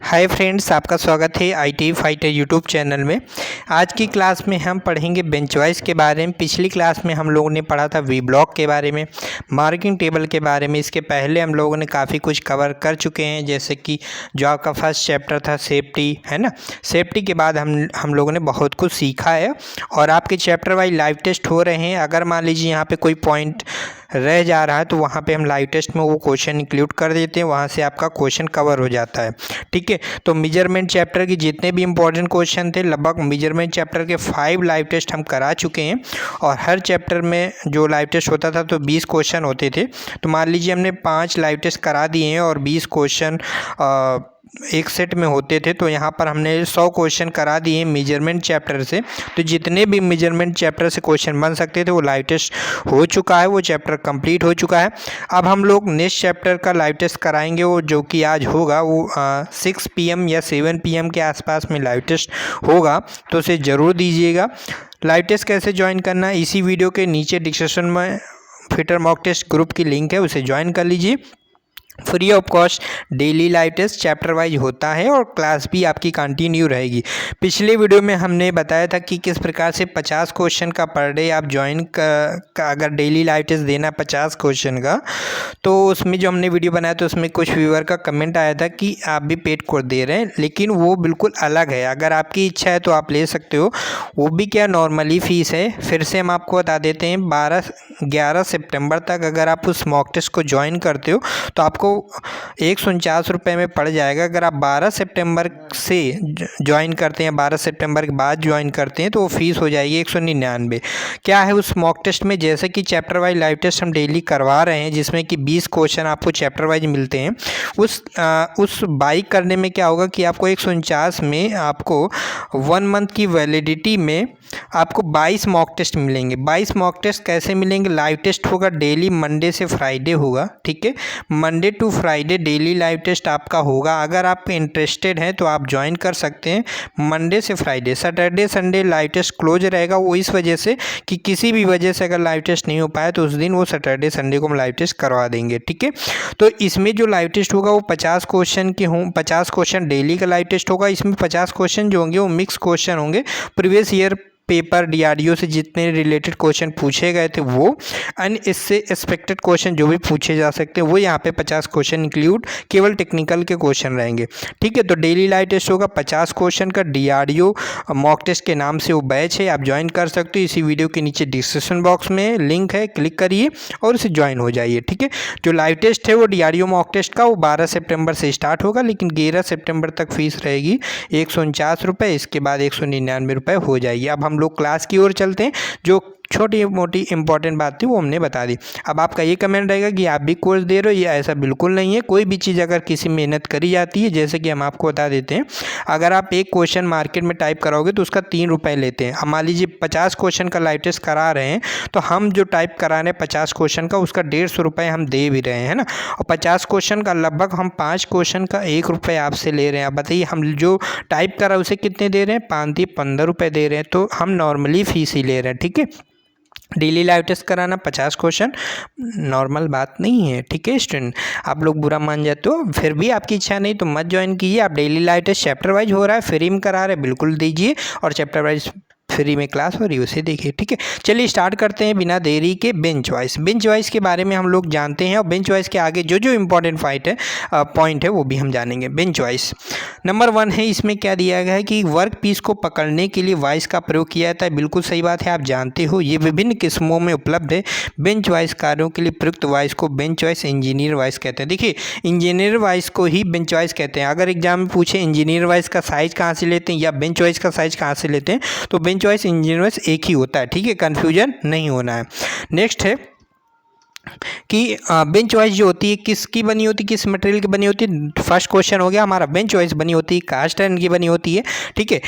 Hi friends, आपका स्वागत है आईटी फाइटर यूट्यूब चैनल में। आज की क्लास में हम पढ़ेंगे बेंच वाइज के बारे में। पिछली क्लास में हम लोगों ने पढ़ा था वी ब्लॉक के बारे में, मार्किंग टेबल के बारे में। इसके पहले हम लोगों ने काफ़ी कुछ कवर कर चुके हैं, जैसे कि जो आपका फर्स्ट चैप्टर था सेफ्टी, है ना। सेफ्टी के बाद हम लोगों ने बहुत कुछ सीखा है और आपके चैप्टर वाइज लाइव टेस्ट हो रहे हैं। अगर मान लीजिए यहाँ पर कोई पॉइंट रह जा रहा है तो वहाँ पे हम लाइव टेस्ट में वो क्वेश्चन इंक्लूड कर देते हैं, वहाँ से आपका क्वेश्चन कवर हो जाता है। ठीक है, तो मेजरमेंट चैप्टर के जितने भी इंपॉर्टेंट क्वेश्चन थे, लगभग मेजरमेंट चैप्टर के 5 लाइव टेस्ट हम करा चुके हैं। और हर चैप्टर में जो लाइव टेस्ट होता था तो 20 क्वेश्चन होते थे। तो मान लीजिए हमने 5 लाइव टेस्ट करा दिए हैं और 20 क्वेश्चन एक सेट में होते थे, तो यहाँ पर हमने 100 क्वेश्चन करा दिए मेजरमेंट चैप्टर से। तो जितने भी मेजरमेंट चैप्टर से क्वेश्चन बन सकते थे वो लाइव टेस्ट हो चुका है, वो चैप्टर कंप्लीट हो चुका है। अब हम लोग नेक्स्ट चैप्टर का लाइव टेस्ट कराएंगे, वो जो कि आज होगा, वो 6 PM या 7 PM के आसपास में लाइव टेस्ट होगा, तो उसे ज़रूर दीजिएगा। लाइव टेस्ट कैसे ज्वाइन करना है, इसी वीडियो के नीचे डिस्क्रिप्शन में फिटर मॉक टेस्ट ग्रुप की लिंक है, उसे ज्वाइन कर लीजिए। Free of cost daily live test chapter wise होता है और क्लास भी आपकी कंटिन्यू रहेगी। पिछले वीडियो में हमने बताया था कि किस प्रकार से 50 क्वेश्चन का पर डे आप ज्वाइन का अगर डेली लाइव टेस्ट देना 50 क्वेश्चन का, तो उसमें जो हमने वीडियो बनाया तो उसमें कुछ व्यूअर का कमेंट आया था कि आप भी पेड कोर्स दे रहे हैं, लेकिन वो बिल्कुल अलग है। अगर आपकी इच्छा है तो आप ले सकते हो, वो भी क्या नॉर्मली फ़ीस है। फिर से हम आपको बता देते हैं, 11 सितंबर तक अगर आप उस मॉक टेस्ट को ज्वाइन करते हो तो आपको 149 रुपये में पड़ जाएगा। अगर आप 12 सितंबर से ज्वाइन करते हैं, 12 सितंबर के बाद ज्वाइन करते हैं, तो वो फीस हो जाएगी 199। क्या है उस मॉक टेस्ट में, जैसे कि चैप्टर वाइज लाइव टेस्ट हम डेली करवा रहे हैं, जिसमें कि 20 क्वेश्चन आपको चैप्टर वाइज मिलते हैं। उस बाइक करने में क्या होगा कि आपको 149 में आपको 1 मंथ की वैलिडिटी में आपको 22 मॉक टेस्ट मिलेंगे। 22 मॉक टेस्ट कैसे मिलेंगे? लाइव टेस्ट होगा डेली, मंडे से फ्राइडे होगा। ठीक है, Monday to Friday daily live test आपका होगा। अगर आप इंटरेस्टेड हैं तो आप ज्वाइन कर सकते हैं मंडे से Friday. Saturday Sunday live test close रहेगा, वो इस वजह से कि किसी भी वजह से अगर लाइव टेस्ट नहीं हो पाया तो उस दिन वो सैटरडे संडे को हम लाइव टेस्ट करवा देंगे। ठीक है, तो इसमें जो लाइव टेस्ट होगा वो 50 क्वेश्चन के हों, 50 क्वेश्चन डेली का लाइव टेस्ट होगा। इसमें 50 क्वेश्चन जो होंगे वो मिक्स क्वेश्चन होंगे, प्रीवियस ईयर पेपर DRDO से जितने रिलेटेड क्वेश्चन पूछे गए थे वो, एंड इससे एक्सपेक्टेड क्वेश्चन जो भी पूछे जा सकते हैं वो यहाँ पे 50 क्वेश्चन इंक्लूड, केवल टेक्निकल के क्वेश्चन रहेंगे। ठीक है, तो डेली लाइव टेस्ट होगा 50 क्वेश्चन का, DRDO मॉक टेस्ट के नाम से वो बैच है, आप ज्वाइन कर सकते हो। इसी वीडियो के नीचे डिस्क्रिप्शन बॉक्स में लिंक है, क्लिक करिए और उसे ज्वाइन हो जाइए। ठीक है, जो लाइव टेस्ट है वो DRDO मॉक टेस्ट का वो 12 सितंबर से स्टार्ट होगा, लेकिन 11 सितंबर तक फीस रहेगी 149 रुपये, इसके बाद 199 रुपये हो जाएगी। अब हम लोग क्लास की ओर चलते हैं। जो छोटी मोटी इंपॉर्टेंट बात थी वो हमने बता दी। अब आपका ये कमेंट रहेगा कि आप भी कोर्स दे रहे हो, ये ऐसा बिल्कुल नहीं है। कोई भी चीज़ अगर किसी मेहनत करी जाती है, जैसे कि हम आपको बता देते हैं, अगर आप एक क्वेश्चन मार्केट में टाइप कराओगे तो उसका 3 रुपये लेते हैं। हम मान लीजिए 50 क्वेश्चन का लाइव टेस्ट करा रहे हैं, तो हम जो टाइप करा रहे हैं 50 क्वेश्चन का, उसका 150 रुपये हम दे भी रहे हैं, है ना। और 50 क्वेश्चन का लगभग हम 5 क्वेश्चन का 1 रुपये आपसे ले रहे हैं। अब बताइए, हम जो टाइप करा उसे कितने दे रहे हैं? 15 रुपये दे रहे हैं। तो हम नॉर्मली फीस ही ले रहे हैं। ठीक है, डेली लाइव टेस्ट कराना 50 क्वेश्चन नॉर्मल बात नहीं है। ठीक है स्टूडेंट, आप लोग बुरा मान जाते हो, फिर भी आपकी इच्छा नहीं तो मत ज्वाइन कीजिए। आप daily live test chapter wise हो रहा है, फ्री में करा रहे हैं, बिल्कुल दीजिए, और चैप्टर वाइज फ्री में क्लास हो रही है उसे देखिए। ठीक है, चलिए स्टार्ट करते हैं बिना देरी के। बेंच वाइज, बेंच वाइज के बारे में हम लोग जानते हैं और बेंच वाइज के आगे जो जो इंपॉर्टेंट पॉइंट है वो भी हम जानेंगे। बेंच वाइज नंबर 1 है, इसमें क्या दिया गया है कि वर्क पीस को पकड़ने के लिए वाइस का प्रयोग किया जाता है। बिल्कुल सही बात है, आप जानते हो ये विभिन्न किस्मों में उपलब्ध है। बेंच वाइज कार्यों के लिए प्रयुक्त वाइस को बेंच वाइज इंजीनियर वाइस कहते हैं। देखिए, इंजीनियर वाइस को ही बेंच वाइज कहते हैं। अगर एग्जाम में पूछे इंजीनियर वाइस का साइज कहाँ से लेते हैं या बेंच वाइज का साइज कहाँ से लेते हैं, तो बेंच वाइज इंजीनियर वाइज एक ही होता है। ठीक है, कन्फ्यूजन नहीं होना है। नेक्स्ट है कि बेंच वाइज जो होती है किसकी बनी होती है, किस मटेरियल की बनी होती है। फर्स्ट क्वेश्चन हो गया हमारा, बेंच वाइज बनी होती है कास्ट आयरन की बनी होती है। ठीक है,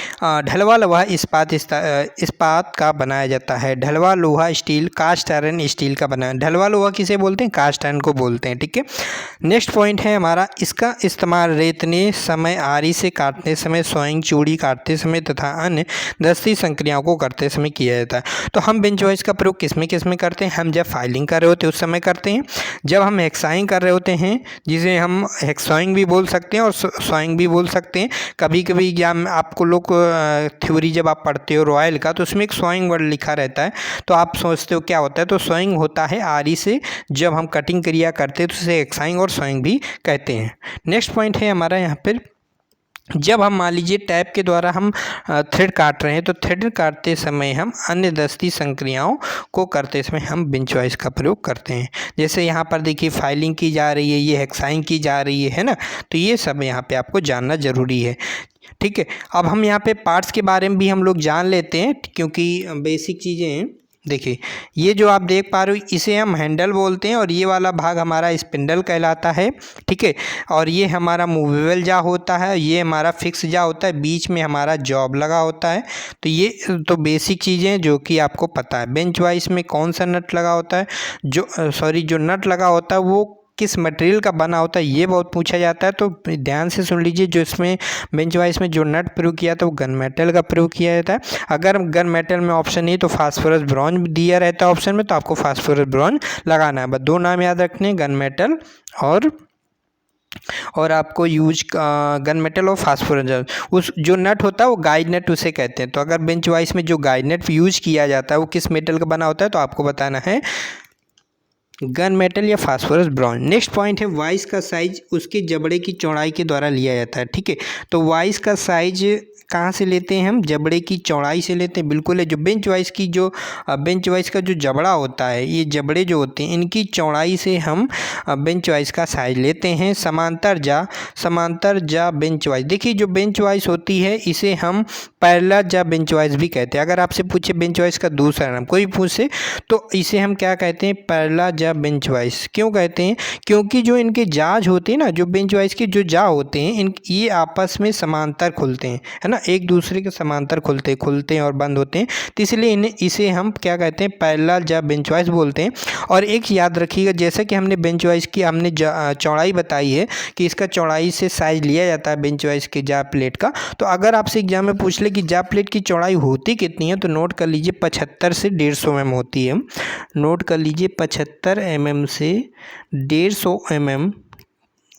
ढलवा लोहा इस्पात का बनाया जाता है। ढलवा लोहा स्टील, कास्ट आयरन स्टील का बना है। ढलवा लोहा किसे बोलते हैं? कास्ट आयरन को बोलते हैं। ठीक है, नेक्स्ट पॉइंट है हमारा, इसका इस्तेमाल रेतने समय, आरी से काटने समय, सोइंग चूड़ी काटते समय तथा अन्य दस्ती संक्रियाओं को करते समय किया जाता है। तो हम बेंच वाइज का प्रयोग किस में करते हैं? हम जब फाइलिंग कर रहे होते हैं उस समय समय करते हैं जब हम हेक्साइंग कर रहे होते हैं, जिसे हम हेक्साइंग भी बोल सकते हैं और सॉइंग भी बोल सकते हैं। कभी कभी एग्जाम में आपको लोग थ्योरी जब आप पढ़ते हो रॉयल का, तो उसमें एक सॉइंग वर्ड लिखा रहता है, तो आप सोचते हो क्या होता है, तो सॉइंग होता है आरी से जब हम कटिंग क्रिया करते हैं तो उसे हेक्साइंग और सॉइंग भी कहते हैं। नेक्स्ट पॉइंट है हमारा यहाँ पर, जब हम मान लीजिए टैप के द्वारा हम थ्रेड काट रहे हैं, तो थ्रेड काटते समय हम अन्य दस्ती संक्रियाओं को करते समय हम बेंच वाइज का प्रयोग करते हैं। जैसे यहाँ पर देखिए फाइलिंग की जा रही है, ये हेक्साइंग की जा रही है ना, तो ये सब यहाँ पे आपको जानना ज़रूरी है। ठीक है, अब हम यहाँ पे पार्ट्स के बारे में भी हम लोग जान लेते हैं, क्योंकि बेसिक चीज़ें हैं। देखिए ये जो आप देख पा रहे हो इसे हम हैंडल बोलते हैं, और ये वाला भाग हमारा स्पिंडल कहलाता है। ठीक है, और ये हमारा मूवेबल जा होता है, ये हमारा फिक्स जा होता है, बीच में हमारा जॉब लगा होता है। तो ये तो बेसिक चीज़ें जो कि आपको पता है। बेंच वाइज में कौन सा नट लगा होता है, जो नट लगा होता है वो किस मटेरियल का बना होता है, ये बहुत पूछा जाता है। तो ध्यान से सुन लीजिए, जो इसमें बेंच वाइज में जो नट प्रयोग किया था वो गन मेटल का प्रयोग किया जाता है। अगर गन मेटल में ऑप्शन नहीं तो फास्फोरस ब्रॉन्ज दिया रहता है ऑप्शन में, तो आपको फास्फोरस ब्रॉन्ज लगाना है। बस दो नाम याद रखने, गन मेटल और आपको यूज गन मेटल और फास्फोरस। उस जो नट होता है वो गाइड नट उसे कहते हैं। तो अगर बेंच वाइज में जो गाइड नट यूज किया जाता है वो किस मेटल का बना होता है, तो आपको बताना है गन मेटल या फास्फोरस ब्रॉन्ज। नेक्स्ट पॉइंट है वाइस का साइज उसके जबड़े की चौड़ाई के द्वारा लिया जाता है। ठीक है, तो वाइस का साइज कहाँ से लेते हैं हम, जबड़े की चौड़ाई से लेते हैं। बिल्कुल है, जो बेंच वाइस का जो जबड़ा होता है, ये जबड़े जो होते हैं इनकी चौड़ाई से हम बेंच वाइस का साइज लेते हैं। समांतर जा बेंच वाइस, देखिए जो बेंच वाइस होती है इसे हम पैरेलल जा बेंच वाइस भी कहते हैं। अगर आपसे पूछे बेंच वाइस का दूसरा नाम कोई पूछे, तो इसे हम क्या कहते हैं, पैरेलल जा बेंच वाइस। क्यों कहते हैं, क्योंकि जो इनके जाज होते हैं ना, जो बेंच वाइस के जो जा होते हैं ये आपस में समांतर खुलते हैं, है ना, एक दूसरे के समांतर खुलते हैं और बंद होते हैं। तो इसलिए इसे हम क्या कहते हैं, पैरेलल जा बेंच वाइस बोलते हैं। और एक याद रखिएगा, जैसे कि हमने बेंच वाइस की हमने चौड़ाई बताई है कि इसका चौड़ाई से साइज लिया जाता है बेंच वाइस के जा प्लेट का। तो अगर आपसे एग्जाम में पूछ ले कि जा प्लेट की चौड़ाई होती कितनी है, तो नोट कर लीजिए 75 से 150 mm होती है। नोट कर लीजिए 75 mm से 150 mm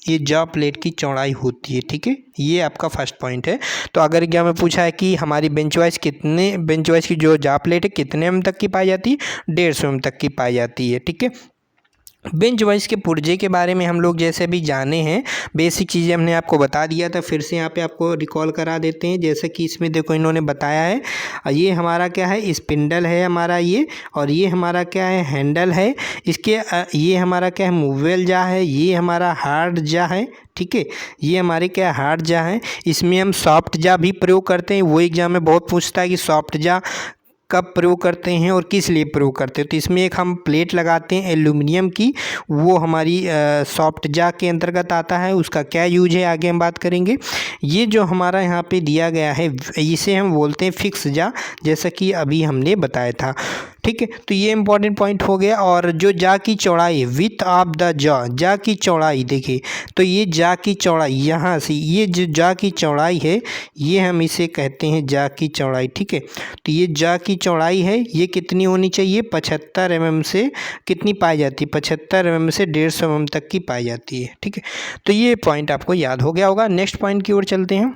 ये जा प्लेट की चौड़ाई होती है। ठीक है, ये आपका फर्स्ट पॉइंट है। तो अगर एग्जाम में पूछा है कि हमारी बेंच वाइस की जो जा प्लेट है कितने एम तक की पाई जाती है, 150 mm तक की पाई जाती है। ठीक है, बेंच वाइस के पुर्जे के बारे में हम लोग जैसे भी जाने हैं, बेसिक चीज़ें हमने आपको बता दिया था, फिर से यहाँ पे आपको रिकॉल करा देते हैं। जैसे कि इसमें देखो इन्होंने बताया है, ये हमारा क्या है, स्पिंडल है हमारा ये, और ये हमारा क्या है, हैंडल है। इसके ये हमारा क्या है, मूवेबल जा है, ये हमारा हार्ड जा है। ठीक है, ये हमारे क्या हार्ड जा है। इसमें हम सॉफ्ट जा भी प्रयोग करते हैं, वो एग्जाम में बहुत पूछता है कि सॉफ्ट जा कब प्रयोग करते हैं और किस लिए प्रयोग करते हैं। तो इसमें एक हम प्लेट लगाते हैं एल्यूमिनियम की, वो हमारी सॉफ्ट जा के अंतर्गत आता है। उसका क्या यूज है आगे हम बात करेंगे। ये जो हमारा यहाँ पे दिया गया है इसे हम बोलते हैं फिक्स जा, जैसा कि अभी हमने बताया था। ठीक है, तो ये इंपॉर्टेंट पॉइंट हो गया। और जो जा की चौड़ाई विथ ऑफ द जा की चौड़ाई, देखिए तो ये जा की चौड़ाई यहाँ से, ये जो जा की चौड़ाई है ये हम इसे कहते हैं जा की चौड़ाई। ठीक है, तो ये जा की चौड़ाई है, ये कितनी होनी चाहिए, 75 mm से कितनी पाई जाती है, 75 mm से 150 mm तक की पाई जाती है। ठीक है, तो ये पॉइंट आपको याद हो गया होगा। नेक्स्ट पॉइंट की ओर चलते हैं।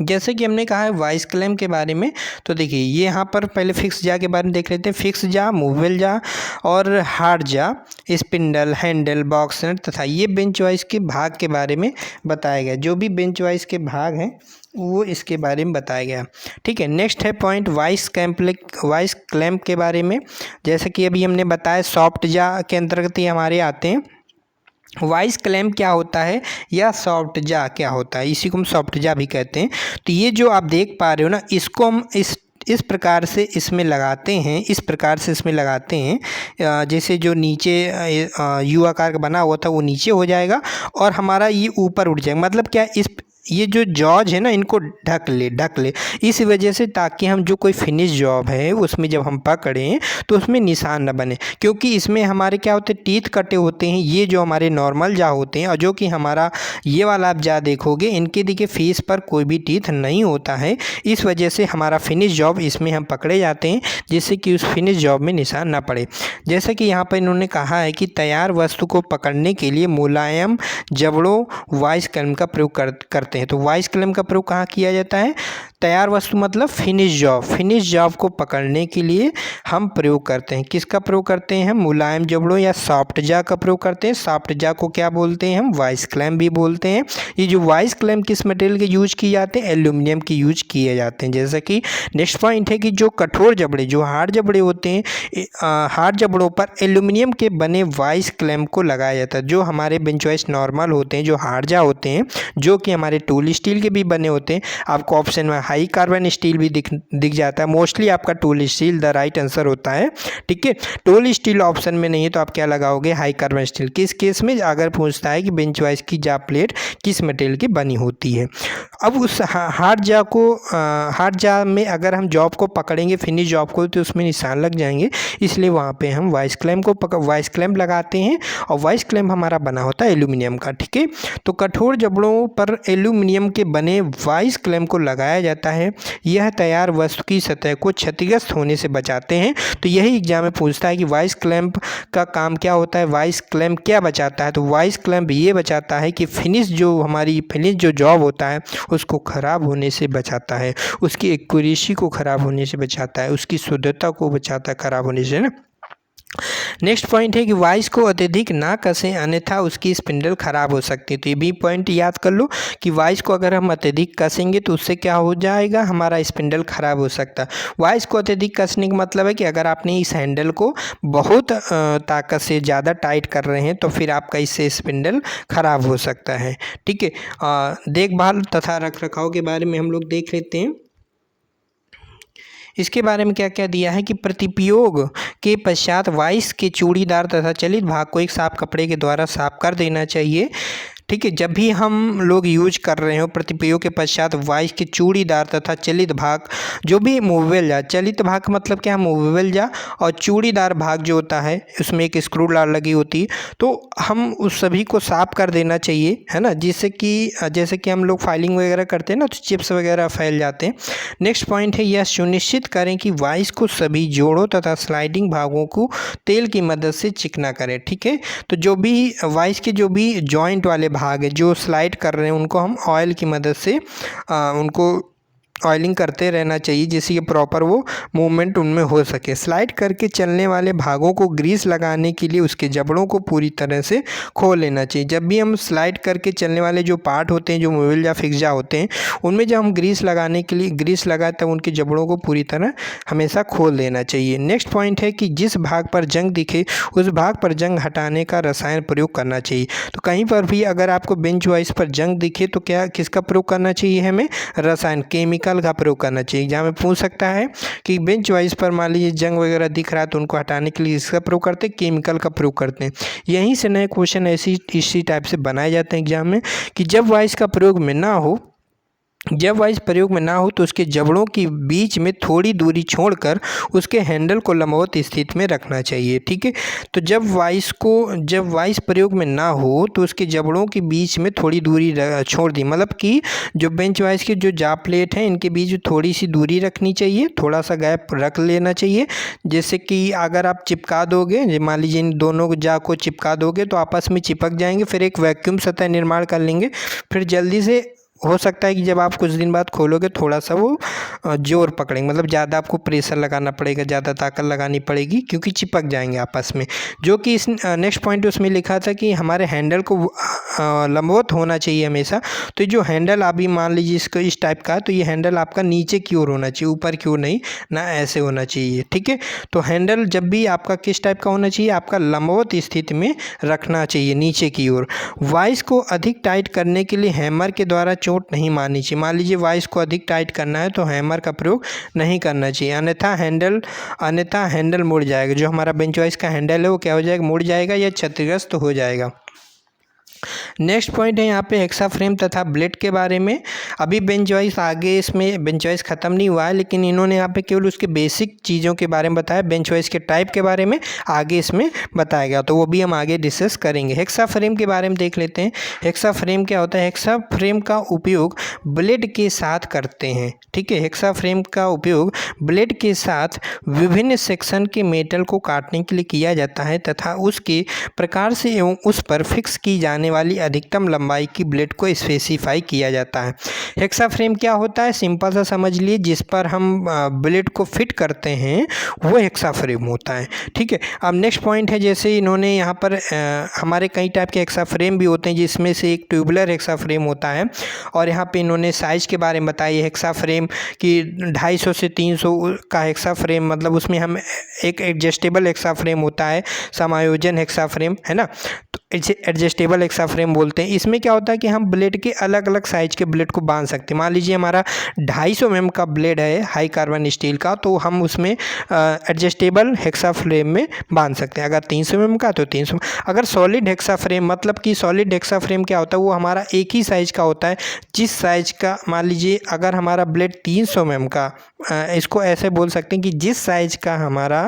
जैसे कि हमने कहा है वाइस क्लैम्प के बारे में, तो देखिए ये यहाँ पर पहले फिक्स जा के बारे में देख लेते हैं। फिक्स जा, मूवेबल जा और हार्ड जा, स्पिंडल, हैंडल, बॉक्स नट तथा ये बेंच वाइस के भाग के बारे में बताया गया। जो भी बेंच वाइस के भाग हैं वो इसके बारे में बताया गया। ठीक है, नेक्स्ट है पॉइंट वाइस क्लैम्प के बारे में। जैसे कि अभी हमने बताया सॉफ्ट जा के अंतर्गत ये हमारे आते हैं। वाइस क्लैम्प क्या होता है या सॉफ्ट जा क्या होता है, इसी को हम सॉफ्ट जा भी कहते हैं। तो ये जो आप देख पा रहे हो ना, इसको हम इस प्रकार से इसमें लगाते हैं, इस प्रकार से इसमें लगाते हैं। जैसे जो नीचे यू आकार का बना हुआ था वो नीचे हो जाएगा और हमारा ये ऊपर उठ जाएगा। मतलब क्या, ये जो जॉज है ना इनको ढक ले इस वजह से, ताकि हम जो कोई फिनिश जॉब है उसमें जब हम पकड़ें तो उसमें निशान न बने, क्योंकि इसमें हमारे क्या होते हैं, टीथ कटे होते हैं। ये जो हमारे नॉर्मल जा होते हैं, और जो कि हमारा ये वाला आप जा देखोगे इनके देखिए फेस पर कोई भी टीथ नहीं होता है। इस वजह से हमारा फिनिश जॉब इसमें हम पकड़े जाते हैं, जिससे कि उस फिनिश जॉब में निशान ना पड़े। जैसे कि यहाँ पर इन्होंने कहा है कि तैयार वस्तु को पकड़ने के लिए मुलायम जबड़ों वाइस कलम का प्रयोग करते हैं। तो वाइस कलम का प्रयोग कहाँ किया जाता है? तैयार वस्तु मतलब फिनिश जॉब को पकड़ने के लिए हम प्रयोग करते हैं। किसका प्रयोग करते हैं? मुलायम जबड़ों या सॉफ्ट जा का प्रयोग करते हैं। सॉफ्ट जा को क्या बोलते हैं? हम वाइस क्लैम भी बोलते हैं। ये जो वाइस क्लैम किस मटेरियल के यूज किए जाते हैं? एल्यूमिनियम के यूज किए जाते हैं। जैसा कि नेक्स्ट पॉइंट है कि जो कठोर जबड़े, जो हार्ड जबड़े होते हैं, हार्ड जबड़ों पर एल्यूमिनियम के बने वाइस क्लैम को लगाया जाता है। जो हमारे बेंच वाइस नॉर्मल होते हैं, जो हार्ड जा होते हैं, जो कि हमारे टूल स्टील के भी बने होते हैं, आपको ऑप्शन में हाई कार्बन स्टील भी दिख जाता है। मोस्टली आपका tool steel the right answer होता है। ठीक है, टूल स्टील ऑप्शन में नहीं है तो आप क्या लगाओगे? High carbon steel. किस केस में? अगर पूछता है कि बेंच वाइस की जा प्लेट किस मटेरियल की बनी होती है। अब उस हार्ड जा में अगर हम जॉब को पकड़ेंगे, फिनिश जॉब को, तो उसमें निशान लग जाएंगे। इसलिए वहाँ पे हम वाइस क्लैम लगाते हैं, और वाइस क्लैम हमारा बना होता है एल्यूमिनियम का। ठीक है, तो कठोर जबड़ों पर एल्यूमिनियम के बने वाइस क्लैम को लगाया जाता है। यह तैयार वस्तु की सतह को क्षतिग्रस्त होने से बचाते हैं। तो यही एग्जाम में पूछता है कि वाइस क्लैम का काम क्या होता है? वाइस क्लैम क्या बचाता है? तो वाइस क्लैम ये बचाता है कि फिनिश जो जॉब होता है उसको ख़राब होने से बचाता है, उसकी एक्यूरेसी को ख़राब होने से बचाता है, उसकी शुद्धता को बचाता है ख़राब होने से ना। नेक्स्ट पॉइंट है कि वाइस को अत्यधिक ना कसें, अन्यथा उसकी स्पिंडल खराब हो सकती है। तो ये भी पॉइंट याद कर लो कि वाइस को अगर हम अत्यधिक कसेंगे तो उससे क्या हो जाएगा? हमारा स्पिंडल खराब हो सकता है। वाइस को अत्यधिक कसने का मतलब है कि अगर आपने इस हैंडल को बहुत ताकत से ज़्यादा टाइट कर रहे हैं तो फिर आपका इससे स्पिंडल खराब हो सकता है। ठीक है, देखभाल तथा रख रखाव के बारे में हम लोग देख लेते हैं। इसके बारे में क्या क्या दिया है कि प्रतिप्रयोग के पश्चात वाइस के चूड़ीदार तथा चलित भाग को एक साफ कपड़े के द्वारा साफ कर देना चाहिए। ठीक है, जब भी हम लोग यूज कर रहे हो प्रतिप्रयोग के पश्चात वाइस के चूड़ीदार तथा चलित भाग, जो भी मूवेबल जा, चलित भाग मतलब क्या? मूवेबल जा, और चूड़ीदार भाग जो होता है उसमें एक स्क्रू लगी होती है, तो हम उस सभी को साफ कर देना चाहिए, है ना, जिससे कि जैसे कि हम लोग फाइलिंग वगैरह करते हैं ना, तो चिप्स वगैरह फैल जाते हैं। नेक्स्ट पॉइंट है, यह सुनिश्चित करें कि वाइस को सभी जोड़ों तथा स्लाइडिंग भागों को तेल की मदद से चिकना करें। ठीक है, तो जो भी वाइस के जो भी जॉइंट वाले भाग है जो स्लाइड कर रहे हैं उनको हम ऑयल की मदद से उनको ऑयलिंग करते रहना चाहिए, जिससे कि प्रॉपर वो मूवमेंट उनमें हो सके। स्लाइड करके चलने वाले भागों को ग्रीस लगाने के लिए उसके जबड़ों को पूरी तरह से खोल लेना चाहिए। जब भी हम स्लाइड करके चलने वाले जो पार्ट होते हैं, जो मूवेबल या फिक्स जा होते हैं, उनमें जब हम ग्रीस लगाने के लिए ग्रीस लगाए तब उनके जबड़ों को पूरी तरह हमेशा खोल देना चाहिए। नेक्स्ट पॉइंट है कि जिस भाग पर जंग दिखे उस भाग पर जंग हटाने का रसायन प्रयोग करना चाहिए। तो कहीं पर भी अगर आपको बेंच वाइस पर जंग दिखे तो क्या किसका प्रयोग करना चाहिए? हमें रसायन केमिकल का प्रयोग करना चाहिए। जहाँ में पूछ सकता है कि बेंच वाइस पर मान लीजिए जंग वगैरह दिख रहा है तो उनको हटाने के लिए इसका प्रयोग करते हैं, केमिकल का प्रयोग करते हैं। यहीं से नए क्वेश्चन इसी टाइप से बनाए जाते हैं एग्जाम में कि जब वाइस का प्रयोग में ना हो तो उसके जबड़ों के बीच में थोड़ी दूरी छोड़कर उसके हैंडल को लंबवत स्थिति में रखना चाहिए। ठीक है, तो जब वाइस प्रयोग में ना हो तो उसके जबड़ों के बीच में थोड़ी दूरी छोड़ दी, मतलब कि जो बेंच वाइस के जो जा प्लेट हैं इनके बीच थोड़ी सी दूरी रखनी चाहिए, थोड़ा सा गैप रख लेना चाहिए। जैसे कि अगर आप चिपका दोगे, मान लीजिए इन दोनों जा को चिपका दोगे तो आपस में चिपक जाएंगे, फिर एक वैक्यूम सतह निर्माण कर लेंगे, फिर जल्दी से हो सकता है कि जब आप कुछ दिन बाद खोलोगे थोड़ा सा वो जोर पकड़ेंगे, मतलब ज़्यादा आपको प्रेशर लगाना पड़ेगा, ज़्यादा ताकत लगानी पड़ेगी, क्योंकि चिपक जाएंगे आपस में। जो कि इस नेक्स्ट पॉइंट उसमें लिखा था कि हमारे हैंडल को लंबवत होना चाहिए हमेशा। तो जो हैंडल अभी मान लीजिए इसको इस टाइप का है तो ये हैंडल आपका नीचे की ओर होना चाहिए, ऊपर की ओर नहीं ना, ऐसे होना चाहिए। ठीक है, तो हैंडल जब भी आपका किस टाइप का होना चाहिए? आपका लंबवत स्थिति में रखना चाहिए, नीचे की ओर। वाइस को अधिक टाइट करने के लिए हैमर के द्वारा चोट नहीं मारनी चाहिए। मान लीजिए वाइस को अधिक टाइट करना है तो हैमर का प्रयोग नहीं करना चाहिए, अन्यथा हैंडल मुड़ जाएगा। जो हमारा बेंच वाइस का हैंडल है वो क्या हो जाएगा? मुड़ जाएगा या क्षतिग्रस्त हो जाएगा। नेक्स्ट पॉइंट है यहाँ पे हेक्सा फ्रेम तथा ब्लेड के बारे में। अभी बेंच वाइज आगे इसमें बेंच वाइज ख़त्म नहीं हुआ है, लेकिन इन्होंने यहाँ पे केवल उसके बेसिक चीज़ों के बारे में बताया। बेंच वाइज के टाइप के बारे में आगे इसमें बताया गया, तो वो भी हम आगे डिस्कस करेंगे। हेक्सा फ्रेम के बारे में देख लेते हैं। हेक्सा फ्रेम क्या होता है? हेक्सा फ्रेम का उपयोग ब्लेड के साथ करते हैं, ठीक है। हेक्सा फ्रेम का उपयोग ब्लेड के साथ विभिन्न सेक्शन के मेटल को काटने के लिए किया जाता है तथा उसके प्रकार से एवं उस पर फिक्स की जाने वाली अधिकतम लंबाई की ब्लेड को स्पेसिफाई किया जाता है। हेक्सा फ्रेम क्या होता है? सिंपल सा समझ लिए, जिस पर हम ब्लेड को फिट करते हैं वो हेक्सा फ्रेम होता है, ठीक है। अब नेक्स्ट पॉइंट है, जैसे इन्होंने यहाँ पर हमारे कई टाइप के हेक्सा फ्रेम भी होते हैं, जिसमें से एक ट्यूबुलर हेक्सा फ्रेम होता है। और यहाँ पे इन्होंने साइज़ के बारे में बताया हेक्सा फ्रेम कि 250 से 300 का हेक्सा फ्रेम, मतलब उसमें हम एक एडजस्टेबल हेक्सा फ्रेम होता है, समायोजन हेक्सा फ्रेम, है ना, तो इसे एडजस्टेबल हेक्सा फ्रेम बोलते हैं। इसमें क्या होता है कि हम ब्लेड के अलग अलग साइज के ब्लेड को बांध सकते हैं। मान लीजिए हमारा 250 mm का ब्लेड है हाई कार्बन स्टील का, तो हम उसमें एडजस्टेबल हेक्सा फ्रेम में बांध सकते हैं। अगर 300 mm का तो 300। अगर सॉलिड हेक्सा फ्रेम, मतलब कि सॉलिड हेक्सा फ्रेम क्या होता है, वो हमारा एक ही साइज का होता है। जिस साइज का, मान लीजिए अगर हमारा ब्लेड 300 mm का, इसको ऐसे बोल सकते हैं कि जिस साइज का हमारा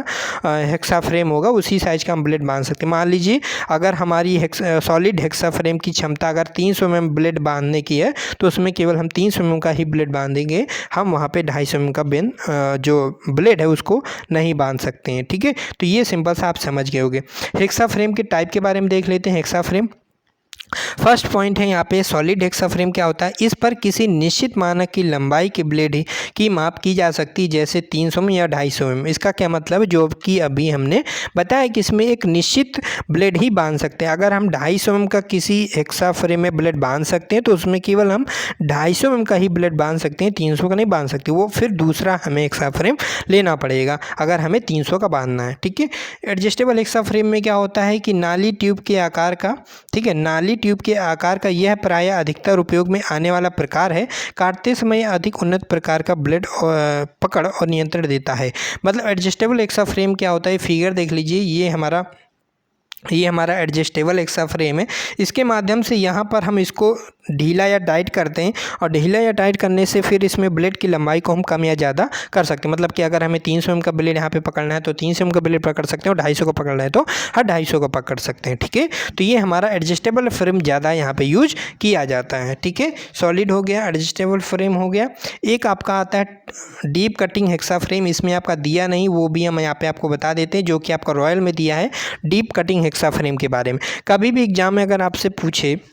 हेक्सा फ्रेम होगा उसी साइज का हम ब्लेड बांध सकते हैं। मान लीजिए अगर हमारी सॉलिड हेक्सा फ्रेम की क्षमता अगर 300 mm ब्लेड बांधने की है, तो उसमें केवल हम 300 mm का ही ब्लेड बांधेंगे, हम वहाँ पे 250 mm का जो ब्लेड है उसको नहीं बांध सकते हैं, ठीक है। तो ये सिंपल सा आप समझ गए होंगे। हेक्सा फ्रेम के टाइप के बारे में देख लेते हैं। हेक्सा फ्रेम फर्स्ट पॉइंट है यहाँ पे, सॉलिड हेक्सा फ्रेम क्या होता है? इस पर किसी निश्चित मानक की लंबाई के ब्लेड की माप की जा सकती है, जैसे 300 में या 250 में। इसका क्या मतलब है? जो कि अभी हमने बताया कि इसमें एक निश्चित ब्लेड ही बांध सकते हैं। अगर हम 250 mm का किसी हेक्सा फ्रेम में ब्लेड बांध सकते हैं, तो उसमें केवल हम 250 mm का ही ब्लेड बांध सकते हैं, 300 का नहीं बांध सकते। वो फिर दूसरा हमें हेक्सा फ्रेम लेना पड़ेगा अगर हमें 300 का बांधना है, ठीक है। एडजस्टेबल हेक्सा फ्रेम में क्या होता है कि नाली ट्यूब के आकार का, ठीक है, नाली ट्यूब के आकार का यह प्रायः अधिकतर उपयोग में आने वाला प्रकार है। काटते समय अधिक उन्नत प्रकार का ब्लेड पकड़ और नियंत्रण देता है। मतलब एडजस्टेबल हेक्सा फ्रेम क्या होता है? फिगर देख लीजिए, ये हमारा एडजस्टेबल हेक्सा फ्रेम है। इसके माध्यम से यहाँ पर हम इसको ढीला या टाइट करते हैं, और ढीला या टाइट करने से फिर इसमें ब्लेड की लंबाई को हम कम या ज़्यादा कर सकते हैं। मतलब कि अगर हमें 300 mm का ब्लेड यहाँ पे पकड़ना है तो 300 mm का ब्लेड पकड़ सकते हैं, और 250 को पकड़ना है तो 250 को पकड़ सकते हैं, ठीक है। तो ये हमारा एडजस्टेबल फ्रेम ज़्यादा यहाँ पे यूज किया जाता है, ठीक है। सॉलिड हो गया, एडजस्टेबल फ्रेम हो गया। एक आपका आता है डीप कटिंग हेक्सा फ्रेम, इसमें आपका दिया नहीं, वो भी हम यहाँ पे आपको बता देते हैं, जो कि आपका रॉयल में दिया है डीप कटिंग हेक्सा फ्रेम के बारे में। कभी भी एग्जाम में अगर आपसे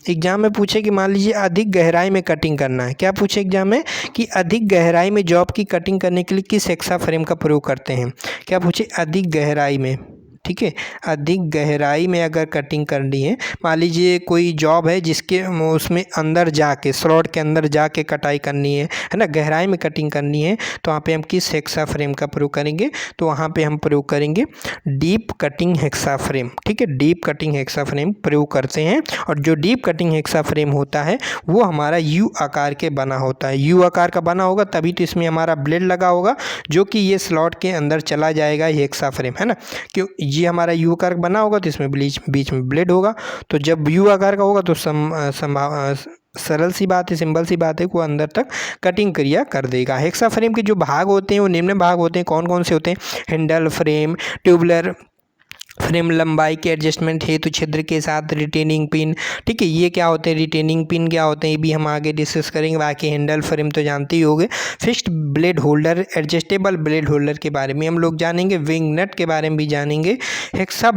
एग्जाम में पूछे कि मान लीजिए अधिक गहराई में कटिंग करना है, क्या पूछे एग्जाम में कि अधिक गहराई में जॉब की कटिंग करने के लिए किस हेक्सा फ्रेम का प्रयोग करते हैं, क्या पूछे? अधिक गहराई में, ठीक है। अधिक गहराई में अगर कटिंग करनी है, मान लीजिए कोई जॉब है जिसके उसमें अंदर जाके, स्लॉट के अंदर जाके कटाई करनी है ना, गहराई में कटिंग करनी है, तो वहाँ पे हम किस हेक्सा फ्रेम का प्रयोग करेंगे? तो वहाँ पे हम प्रयोग करेंगे डीप कटिंग हेक्सा फ्रेम, ठीक है। डीप कटिंग हेक्सा फ्रेम प्रयोग करते हैं, और जो डीप कटिंग हेक्सा फ्रेम होता है वो हमारा यू आकार के बना होता है। यू आकार का बना होगा तभी तो इसमें हमारा ब्लेड लगा होगा, जो कि ये स्लॉट के अंदर चला जाएगा, ये हेक्सा फ्रेम, है ना। क्यों? ये हमारा यू आकार बना होगा तो इसमें बीच में ब्लेड होगा। तो जब यू आकार का होगा तो सरल सी बात है, सिंपल सी बात है, वो अंदर तक कटिंग क्रिया कर देगा। हेक्सा फ्रेम के जो भाग होते हैं वो निम्न भाग होते हैं। कौन कौन से होते हैं? हैंडल फ्रेम, ट्यूबुलर फ्रेम, लंबाई के एडजस्टमेंट हेतु छिद्र के साथ रिटेनिंग पिन, ठीक है। ये क्या होते हैं? रिटेनिंग पिन क्या होते हैं ये भी हम आगे डिस्कस करेंगे। बाकी हैंडल फ्रेम तो जानते ही होंगे। Fixed blade holder, adjustable blade holder के बारे में हम लोग जानेंगे। विंग नट के बारे में भी जानेंगे। हेक्सा